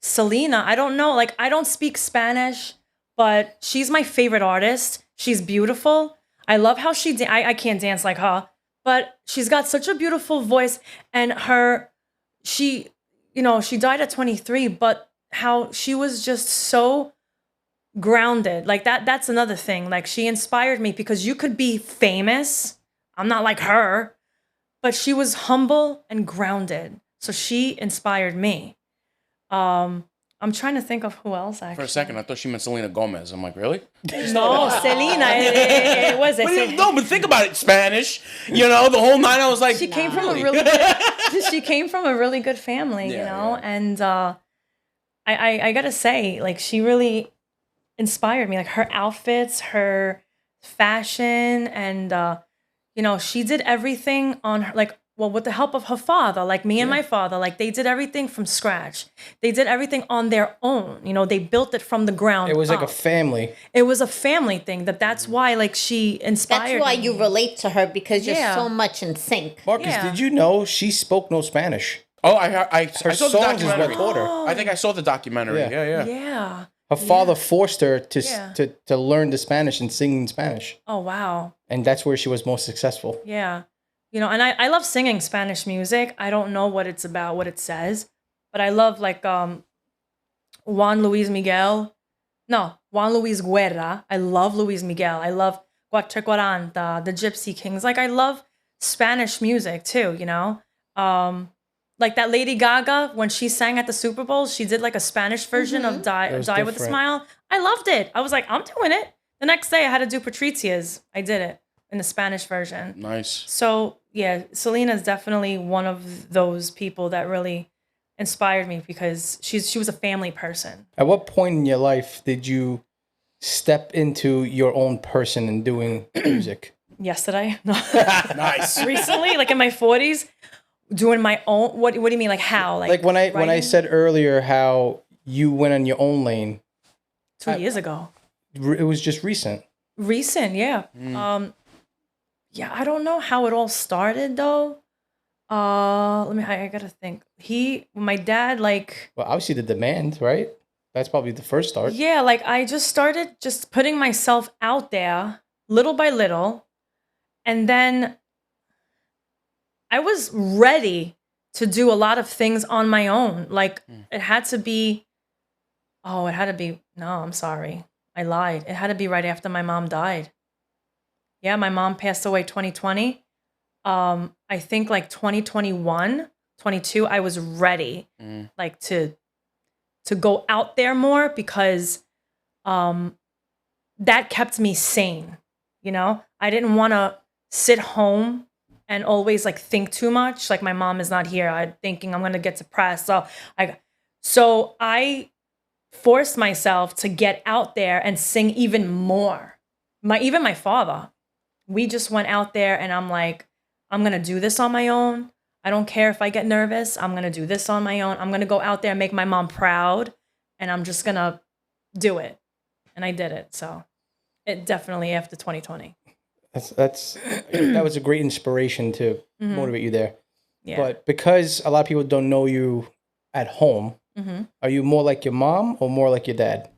Selena. I don't know. Like, I don't speak Spanish, but she's my favorite artist. She's beautiful. I love how she, I can't dance like her, but she's got such a beautiful voice. And she died at 23, but how she was just so grounded. Like that's another thing. Like she inspired me because you could be famous. I'm not like her, but she was humble and grounded. So she inspired me. I'm trying to think of who else actually. For a second, I thought she meant Selena Gomez. I'm like, really? No, Selena. It was. No, but think about it. Spanish, the whole nine. I was like, She came from a really good, she came from a really good family, you Yeah, know, yeah. and I gotta say, like, she really inspired me. Like, her outfits, her fashion, and she did everything on her, like, well, with the help of her father, like me and my father, like, they did everything from scratch. They did everything on their own. They built it from the ground It was like a up. family. It was a family thing. That's why, like, she inspired. That's why me. you relate to her, because you're Yeah. so much in sync. Marcus, Yeah. did you know she spoke no Spanish? Oh, I Her saw the songs is what documentary. taught her. I think I saw the documentary. Yeah. Yeah. Yeah. Her father forced her to, Yeah. to learn the Spanish and sing in Spanish. Oh wow. And that's where she was most successful. Yeah. And I love singing Spanish music. I don't know what it's about, what it says, but I love like Juan Luis Guerra. I love Luis Miguel. I love Guatequaranta, the Gypsy Kings. Like, I love Spanish music too, like that Lady Gaga, when she sang at the Super Bowl, she did like a Spanish version of Die was with a different. Smile. I loved it. I was like, I'm doing it. The next day I had to do Patricia's. I did it in the Spanish version. Nice. So yeah, Selena's definitely one of those people that really inspired me because she was a family person. At what point in your life did you step into your own person and doing music? Yesterday, Nice. recently, like in my 40s, doing my own. What do you mean? Like how? Like when I writing? said earlier how you went on your own lane, 2 years ago. it was just recent. Recent, yeah. Yeah, I don't know how it all started though. I gotta think. My dad, like, Well, obviously the demand, right? That's probably the first start. yeah, like I just started just putting myself out there little by little. And then I was ready to do a lot of things on my own. Like it had to be, no, I'm sorry. I lied. It had to be right after my mom died. Yeah, my mom passed away 2020. I think like 2021, 22, I was ready like to go out there more because that kept me sane. I didn't want to sit home and always like think too much. Like my mom is not here. I'm thinking I'm going to get depressed. So I forced myself to get out there and sing even more. Even my father, we just went out there and I'm like, I'm going to do this on my own. I don't care if I get nervous. I'm going to do this on my own. I'm going to go out there and make my mom proud. And I'm just going to do it. And I did it. So it definitely after 2020. That was a great inspiration to motivate you there. Yeah. But because a lot of people don't know you at home, are you more like your mom or more like your dad?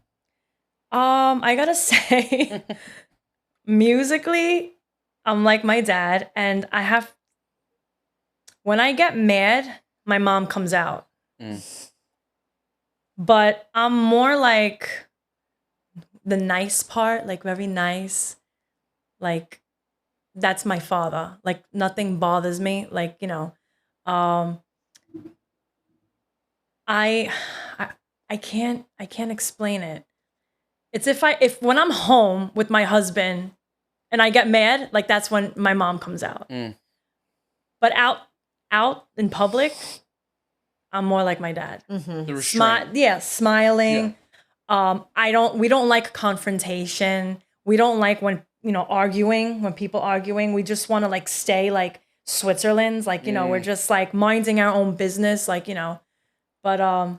I gotta say, musically, I'm like my dad, and when I get mad, my mom comes out. But I'm more like the nice part, like very nice. Like that's my father. Like nothing bothers me. Like, I can't explain it. It's if when I'm home with my husband and I get mad, like that's when my mom comes out. But out in public, I'm more like my dad. The restraint. Smiling. We don't like confrontation. We don't like when when people arguing. We just want to like stay like Switzerland's, like, we're just like minding our own business, like, but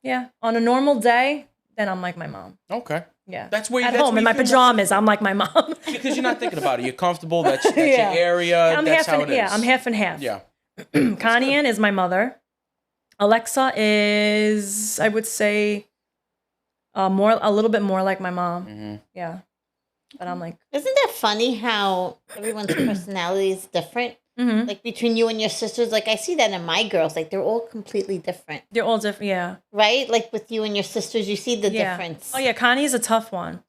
yeah, on a normal day, then I'm like my mom. Okay. Yeah. That's where at home in my pajamas, I'm like my mom. Because you're not thinking about it. You're comfortable. That's your area. That's how it is. I'm half and half. Yeah. Connie Ann is my mother. Alexa is, I would say, a little bit more like my mom. Yeah. But I'm like, Isn't that funny how everyone's personality is different? Like between you and your sisters, like I see that in my girls, like they're all completely different, they're all different. Yeah. right? Like with you and your sisters, you see the difference. Oh yeah, Connie's a tough one.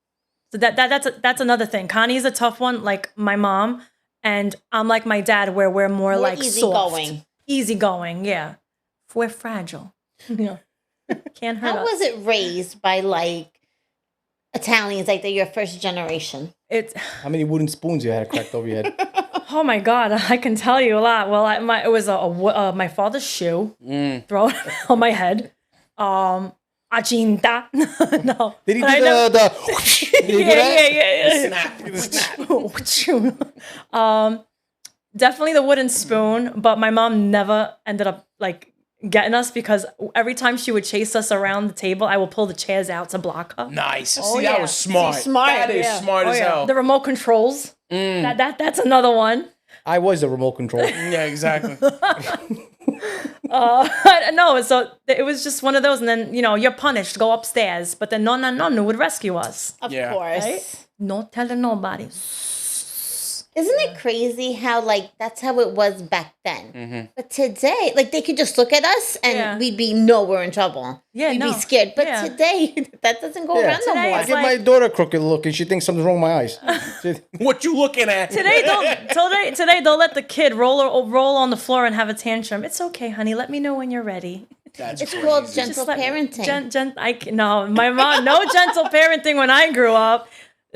So that's another thing. Connie's a tough one, like my mom, And I'm like my dad, where we're more like soft. easygoing. Easygoing, yeah. We're fragile. You know, can't hurt How us. was it raised by like Italians, like they're your first generation? It's How many wooden spoons you had cracked over your head? oh my god, I can tell you a lot. Well, it was my father's shoe thrown on my head. Acinta. No. Did he do But I the? Did he do that? yeah. Definitely the wooden spoon, but my mom never ended up like getting us because every time she would chase us around the table, I will pull the chairs out to block her. Nice. See, Oh, that yeah. was smart. See, smart, That is yeah. smart as hell. The remote controls. That's another one. I was the remote control. Yeah, exactly. No, so it was just one of those, and then you're punished. Go upstairs, but then nonna would rescue us. Of Yeah. course. Right? No telling nobody. Isn't it crazy how like that's how it was back then? Mm-hmm. But today, like they could just look at us and Yeah. we'd be we're in trouble. Yeah, we'd no. be scared. But Yeah. today, that doesn't go Yeah. around no Today more. I it's give my like- daughter a crooked look and she thinks something's wrong with my eyes. What you looking at? Today they'll let the kid roll on the floor and have a tantrum. It's okay, honey. Let me know when you're ready. That's It's crazy. called gentle Just let me- parenting. No, my mom, no gentle parenting when I grew up.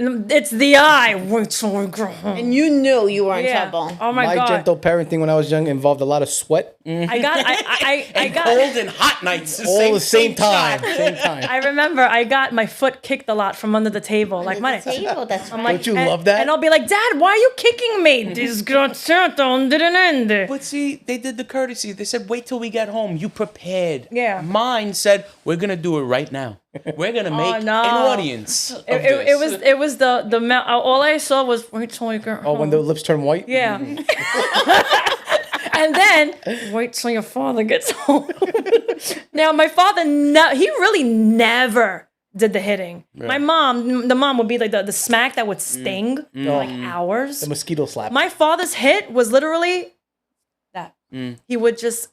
It's the eye. Wait till we grow home. And you knew you were in Yeah. trouble. Oh my god. gentle parenting when I was young involved a lot of sweat. I got Cold and hot nights. All the same time. shot. Same time. I remember I got my foot kicked a lot from under the table. Like Under my the table, that's right. Don't you love that? And I'll be like, Dad, why are you kicking me? Disgraziato, didn't end. But see, they did the courtesy. They said, wait till we get home. You prepared. Yeah. Mine said, we're going to do it right now. We're going to make no. an audience of It was the all I saw was wait till we get Oh, home. when the lips turn white? Yeah. And then wait till your father gets home. Now my father, he really never did the hitting. My mom, the mom would be like the smack that would sting for like hours. The mosquito slap. My father's hit was literally that. He would just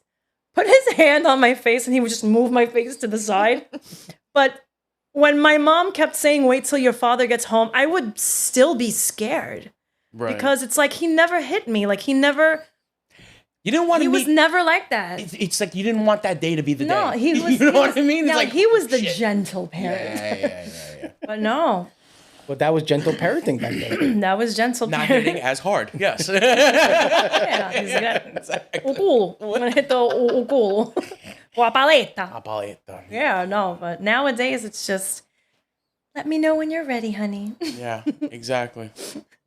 put his hand on my face and he would just move my face to the side. But when my mom kept saying, wait till your father gets home, I would still be scared. Right. Because it's like he never hit me. Like he You didn't want to was never like that. It's like you didn't want that day to be the No, day. he was. You know what I mean? It's No, like, he was the shit. gentle parent. Yeah. But no, But that was gentle parenting back then. that was gentle Not parent. hitting as hard. Yes. Yeah, he's got o culo. I'm gonna hit the o culo. Or a paleta. Yeah, no, but nowadays it's just let me know when you're ready, honey. Yeah, exactly.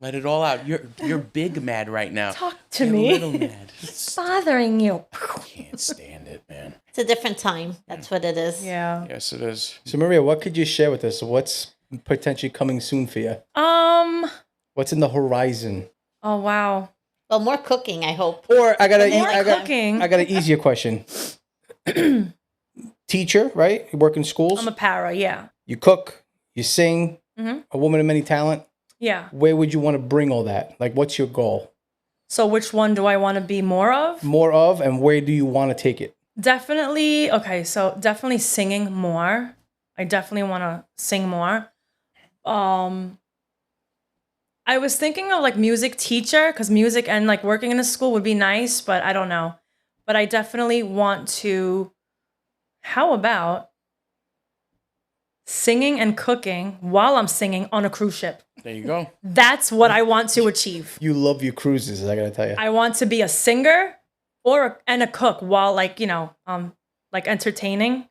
Let it all out. You're big mad right now. Talk to Get me. a little mad. It's bothering you. Can't stand it, man. It's a different time. That's what it is. Yeah. Yes, it is. So, Maria, what could you share with us? What's potentially coming soon for you? What's in the horizon? Oh wow. Well, more cooking, I hope. Or I got cooking. I got an easier question. Teacher, right? You work in schools. I'm a para. Yeah. You cook. You sing. A woman of many talent. Yeah. Where would you want to bring all that? Like, what's your goal? So which one do I want to be more of? More of, and where do you want to take it? Definitely. Okay. So definitely singing more. I definitely want to sing more. I was thinking of like music teacher because music and like working in a school would be nice, but I don't know. But I definitely want to. How about singing and cooking while I'm singing on a cruise ship? There you go. That's what I want to achieve. You love your cruises, I gotta tell you. I want to be a singer and a cook while like entertaining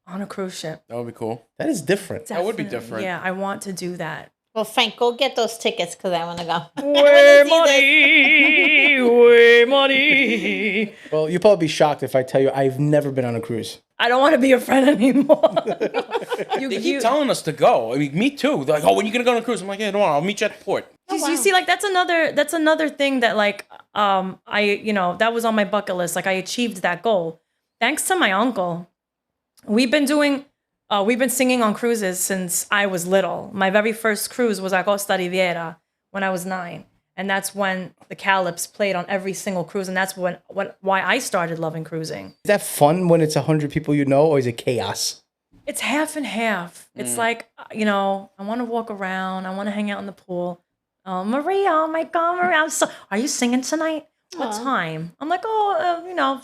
on a cruise ship. That would be cool. That is different. That would be Definitely. different. Yeah, I want to do that. Well, Frank, go get those tickets because I want to go. Way money, way money. Well, you'll probably be shocked if I tell you I've never been on a cruise. I don't want to be your friend anymore. They keep telling us to go. I mean, me too. They're like, "Oh, when you gonna go on a cruise?" I'm like, "Yeah, tomorrow. I'll meet you at the port." You see, like that's another thing that like that was on my bucket list. Like I achieved that goal thanks to my uncle. We've been singing on cruises since I was little. My very first cruise was at Costa Riviera when I was 9. And that's when the Calypso played on every single cruise. And that's why I started loving cruising. Is that fun when it's 100 people you know, or is it chaos? It's half and half. It's like, I want to walk around. I want to hang out in the pool. Oh, Maria, oh my God, Maria, are you singing tonight? What time? I'm like,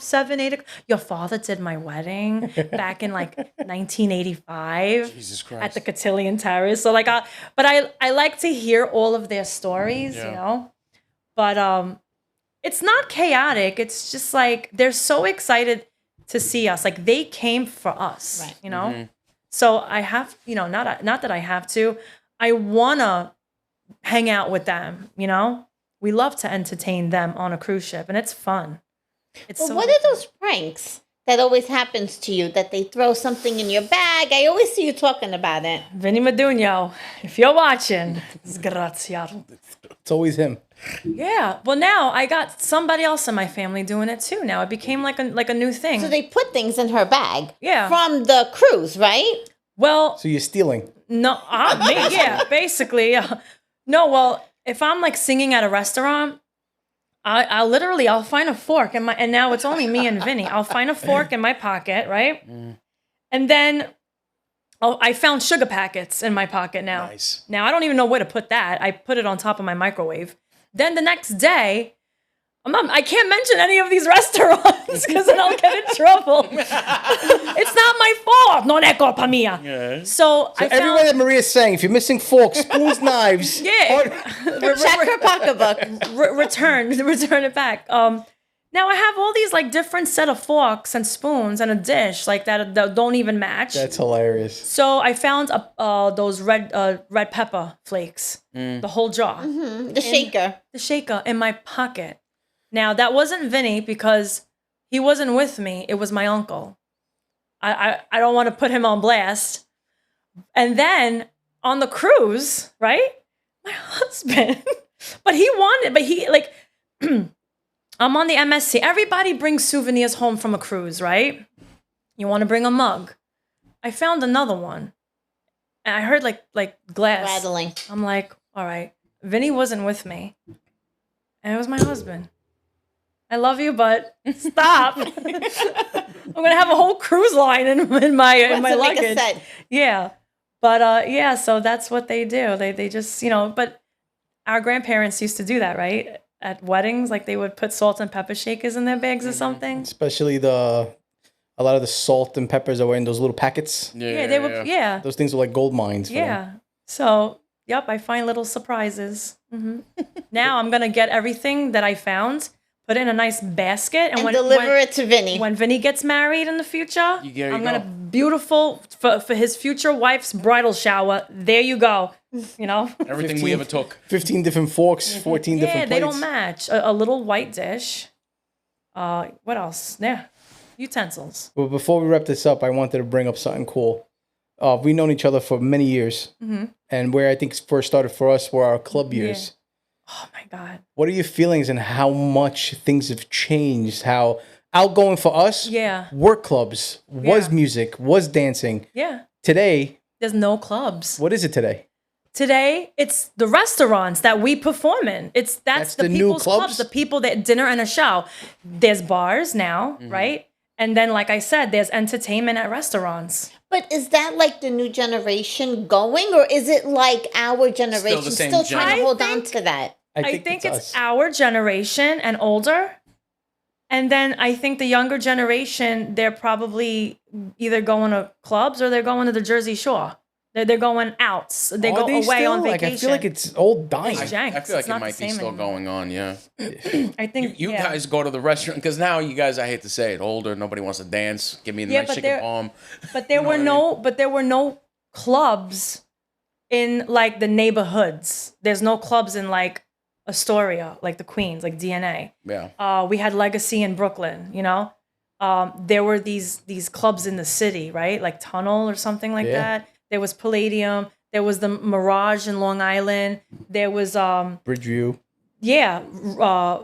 7, 8 o'clock. Your father did my wedding back in like 1985 Jesus at Christ. the Cotillion Terrace. So like, I like to hear all of their stories, you know. But it's not chaotic. It's just like they're so excited to see us. Like they came for us, Right. you know. So I have, not that I have to. I wanna hang out with them, you know. We love to entertain them on a cruise ship, and it's fun. It's But so what are those pranks that always happens to you? That they throw something in your bag? I always see you talking about it. Vinny Madugno, if you're watching, sgraziato. It's always him. Yeah. Well, now I got somebody else in my family doing it too. Now it became like a new thing. So they put things in her bag. Yeah. From the cruise, right? Well, So you're stealing. no, basically. No, well, if I'm like singing at a restaurant, I'll find a fork and now it's only me and Vinny. I'll find a fork in my pocket, right? And then I found sugar packets in my pocket now. Nice. Now I don't even know where to put that. I put it on top of my microwave. Then the next day, I can't mention any of these restaurants because then I'll get in trouble. It's not my fault. Non è colpa mia. Yeah. So I Everywhere found, that Maria's saying, if you're missing forks, spoons, knives. Yeah. Check her pocketbook. return it back. Now I have all these like different set of forks and spoons and a dish like that don't even match. That's hilarious. So I found those red pepper flakes, the whole jar, The shaker. the shaker in my pocket. Now that wasn't Vinny because he wasn't with me. It was my uncle. I don't want to put him on blast. And then on the cruise, right? My husband, but he like. I'm on the MSC. Everybody brings souvenirs home from a cruise, right? You want to bring a mug. I found another one. And I heard like glass. Rattling. I'm like, all right. Vinny wasn't with me. And it was my husband. I love you, but stop. I'm going to have a whole cruise line in my To my make a luggage. set. Yeah. But yeah, so that's what they do. They just, but our grandparents used to do that, right? At weddings, like they would put salt and pepper shakers in their bags or something. Especially a lot of the salt and peppers that were in those little packets. Yeah, they would. Yeah, Those things were like gold mines. For them. yeah. So, yep, I find little surprises. Now I'm gonna get everything that I found, put it in a nice basket, And deliver it to Vinny. When Vinny gets married in the future, There you I'm go. gonna beautiful for his future wife's bridal shower. There you go. Everything we ever took. 15 different forks, 14 Yeah, different they plates. don't match. A little white dish. What else? Yeah, utensils. But before we wrap this up, I wanted to bring up something cool. We've known each other for many years. And where I think first started for us were our club years. Oh my God. What are your feelings and how much things have changed? How outgoing for us, Yeah. work clubs, was Yeah. music, was dancing. Yeah. Today, There's no clubs. what is it today? Today, it's the restaurants that we perform in. That's That's the the new people's clubs? the people that dinner and a show. There's bars now, right? And then, like I said, there's entertainment at restaurants. But is that like the new generation going, or is it like our generation same still trying to gen- hold I on think- to that? I think it's us. our generation and older. And then I think the younger generation, they're probably either going to clubs or they're going to the Jersey Shore. They're going out. They Are go they away still? on Like, vacation. I feel like it's old dying. It's jank. I feel like It's not it might the be same still anymore. going on, yeah. I think You yeah. guys go to the restaurant, because now you guys, I hate to say it, older, nobody wants to dance. Give me a Yeah, nice but chicken they're- palm. But there were no clubs in like the neighborhoods. There's no clubs in like Astoria, like the Queens, like DNA. Yeah. We had Legacy in Brooklyn, there were these clubs in the city, right? Like Tunnel or something like Yeah. that. There was Palladium. There was the Mirage in Long Island. There was Bridgeview.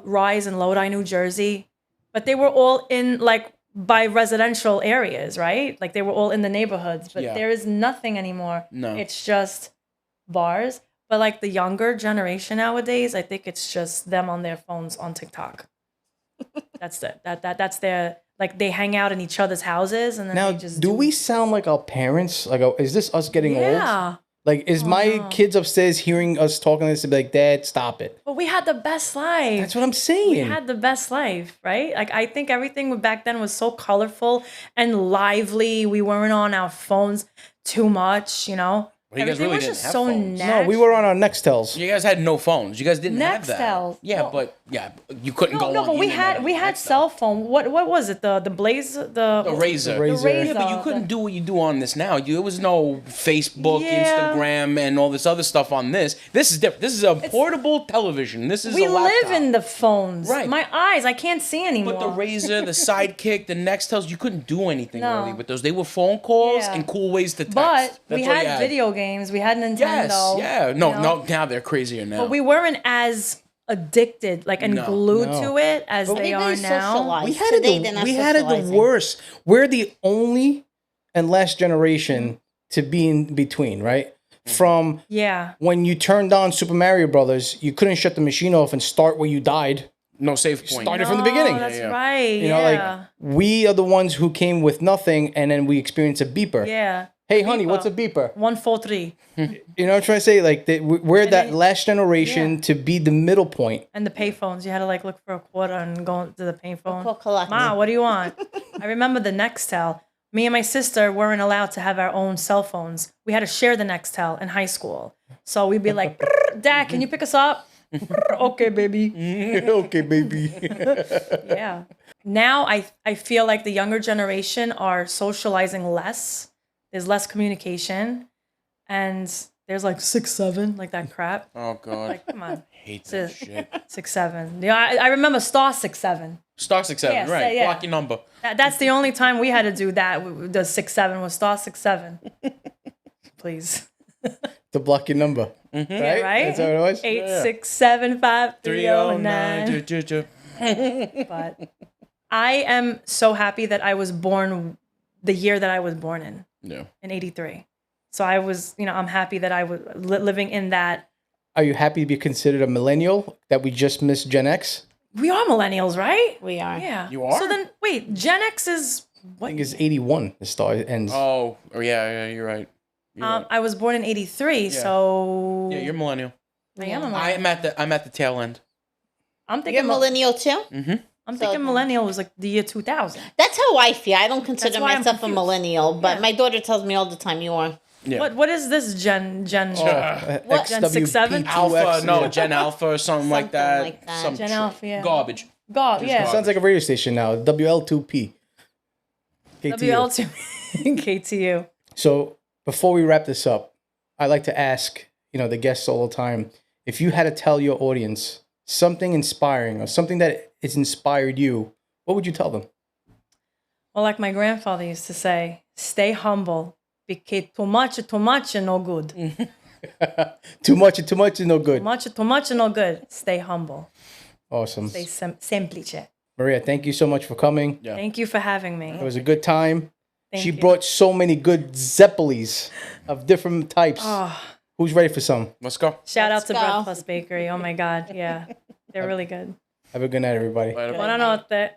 Rise in Lodi, New Jersey. But they were all in like by residential areas, right? Like they were all in the neighborhoods. But Yeah. there is nothing anymore. No. It's just bars. But like the younger generation nowadays, I think it's just them on their phones on TikTok. That's it. That's their like they hang out in each other's houses and then Now, they just do we sound like our parents? Like, is this us getting old? Yeah. Like, is my kids upstairs hearing us talking this to be like, Dad, stop it? But we had the best life. That's what I'm saying. We had the best life, right? Like I think everything back then was so colorful and lively. We weren't on our phones too much, you know. Well, you guys Everything really was didn't just have so phones. natural. No, we were on our Nextels. You guys had no phones. You guys didn't have that. Nextel. Yeah, Well- but you couldn't go No, on. but the we internet had on Nextel. cell phone. What was it? The Blaze The Razor. The Razor. Yeah, but you couldn't do what you do on this now. There was no Facebook, Yeah. Instagram, and all this other stuff on this. This is different. This is a portable television. This is We a laptop. live in the phones. Right. My eyes, I can't see anymore. But the Razor, the Sidekick, the Nextels, you couldn't do anything No. really with those. They were phone calls Yeah. and cool ways to text. But we That's all you had video games. We had Nintendo. Yes, yeah. No, you know? no, now they're crazier now. But we weren't as addicted, like, and No. glued No. to it as they Maybe are now. socialize. We had Today, it. they're The, not we had it the socializing. worst. We're the only and last generation to be in between, right? From Yeah. when you turned on Super Mario Brothers, you couldn't shut the machine off and start where you died. no save point. Started from the beginning. Oh, that's Yeah, yeah. right. You know, yeah. like we are the ones who came with nothing, and then we experienced a beeper. yeah. Hey, honey, Beeper. what's a beeper? 143. You know what I'm trying to say? Like we're that then- last generation yeah. to be the middle point. And the payphones. You had to like look for a quarter and go to the payphone. Call collect. Ma, what do you want? I remember the Nextel. Me and my sister weren't allowed to have our own cell phones. We had to share the Nextel in high school. So we'd be like, Dad, can you pick us up? Okay, baby. Okay, baby. Yeah. Now I feel like the younger generation are socializing less. There's less communication. And there's like 6, 7, like that crap. Oh god, Like, come on. hate that Sis. shit. 6, 7. Yeah, I remember star 6, 7. Star 67, Yeah, right? yeah. Block your number. That's the only time we had to do that. The 6, 7 was star 6, 7. Please. To block your number. Right? Right? That's how it was? 8, 6, 7, 5, 3, 0, 309. 9. But I am so happy that I was born the year that I was born Yeah. in 83. So I was, I'm happy that I was living in that. Are you happy to be considered a millennial? That we just missed Gen X? We are millennials, right? We are. Yeah. You are? So then, wait, Gen X is I what? think it's 81. The star ends. Oh, yeah, you're right. You're right. I was born in 83, so Yeah, you're millennial. I am a I'm millennial. at the tail end. I'm You're thinking millennial too? I'm thinking millennial was like the year 2000. That's how I feel. I don't consider why I'm myself a confused. millennial, but Yeah. my daughter tells me all the time you are. Yeah. What is this Gen What? Gen 6, 7? Alpha, no, Gen Alpha or something like Something that. like that. Some Gen tr- Alpha, yeah. Garbage. God, yeah. Sounds like a radio station now. WL2P. KTU. WL2 KTU. So before we wrap this up, I like to ask, the guests all the time, if you had to tell your audience something inspiring or something that has inspired you, what would you tell them? Well, like my grandfather used to say, stay humble because too much is no good. Too much is no good. Too much is no good. Stay humble. Awesome. Stay semplice. Maria, thank you so much for coming. Yeah. Thank you for having me. It was a good time. Thank She you. brought so many good zeppelis of different types. Who's ready for some? Let's go. Shout out Let's to go. Bread Plus Bakery. Oh my God. Yeah. They're really good. Have a good night, everybody. Later. Buonanotte.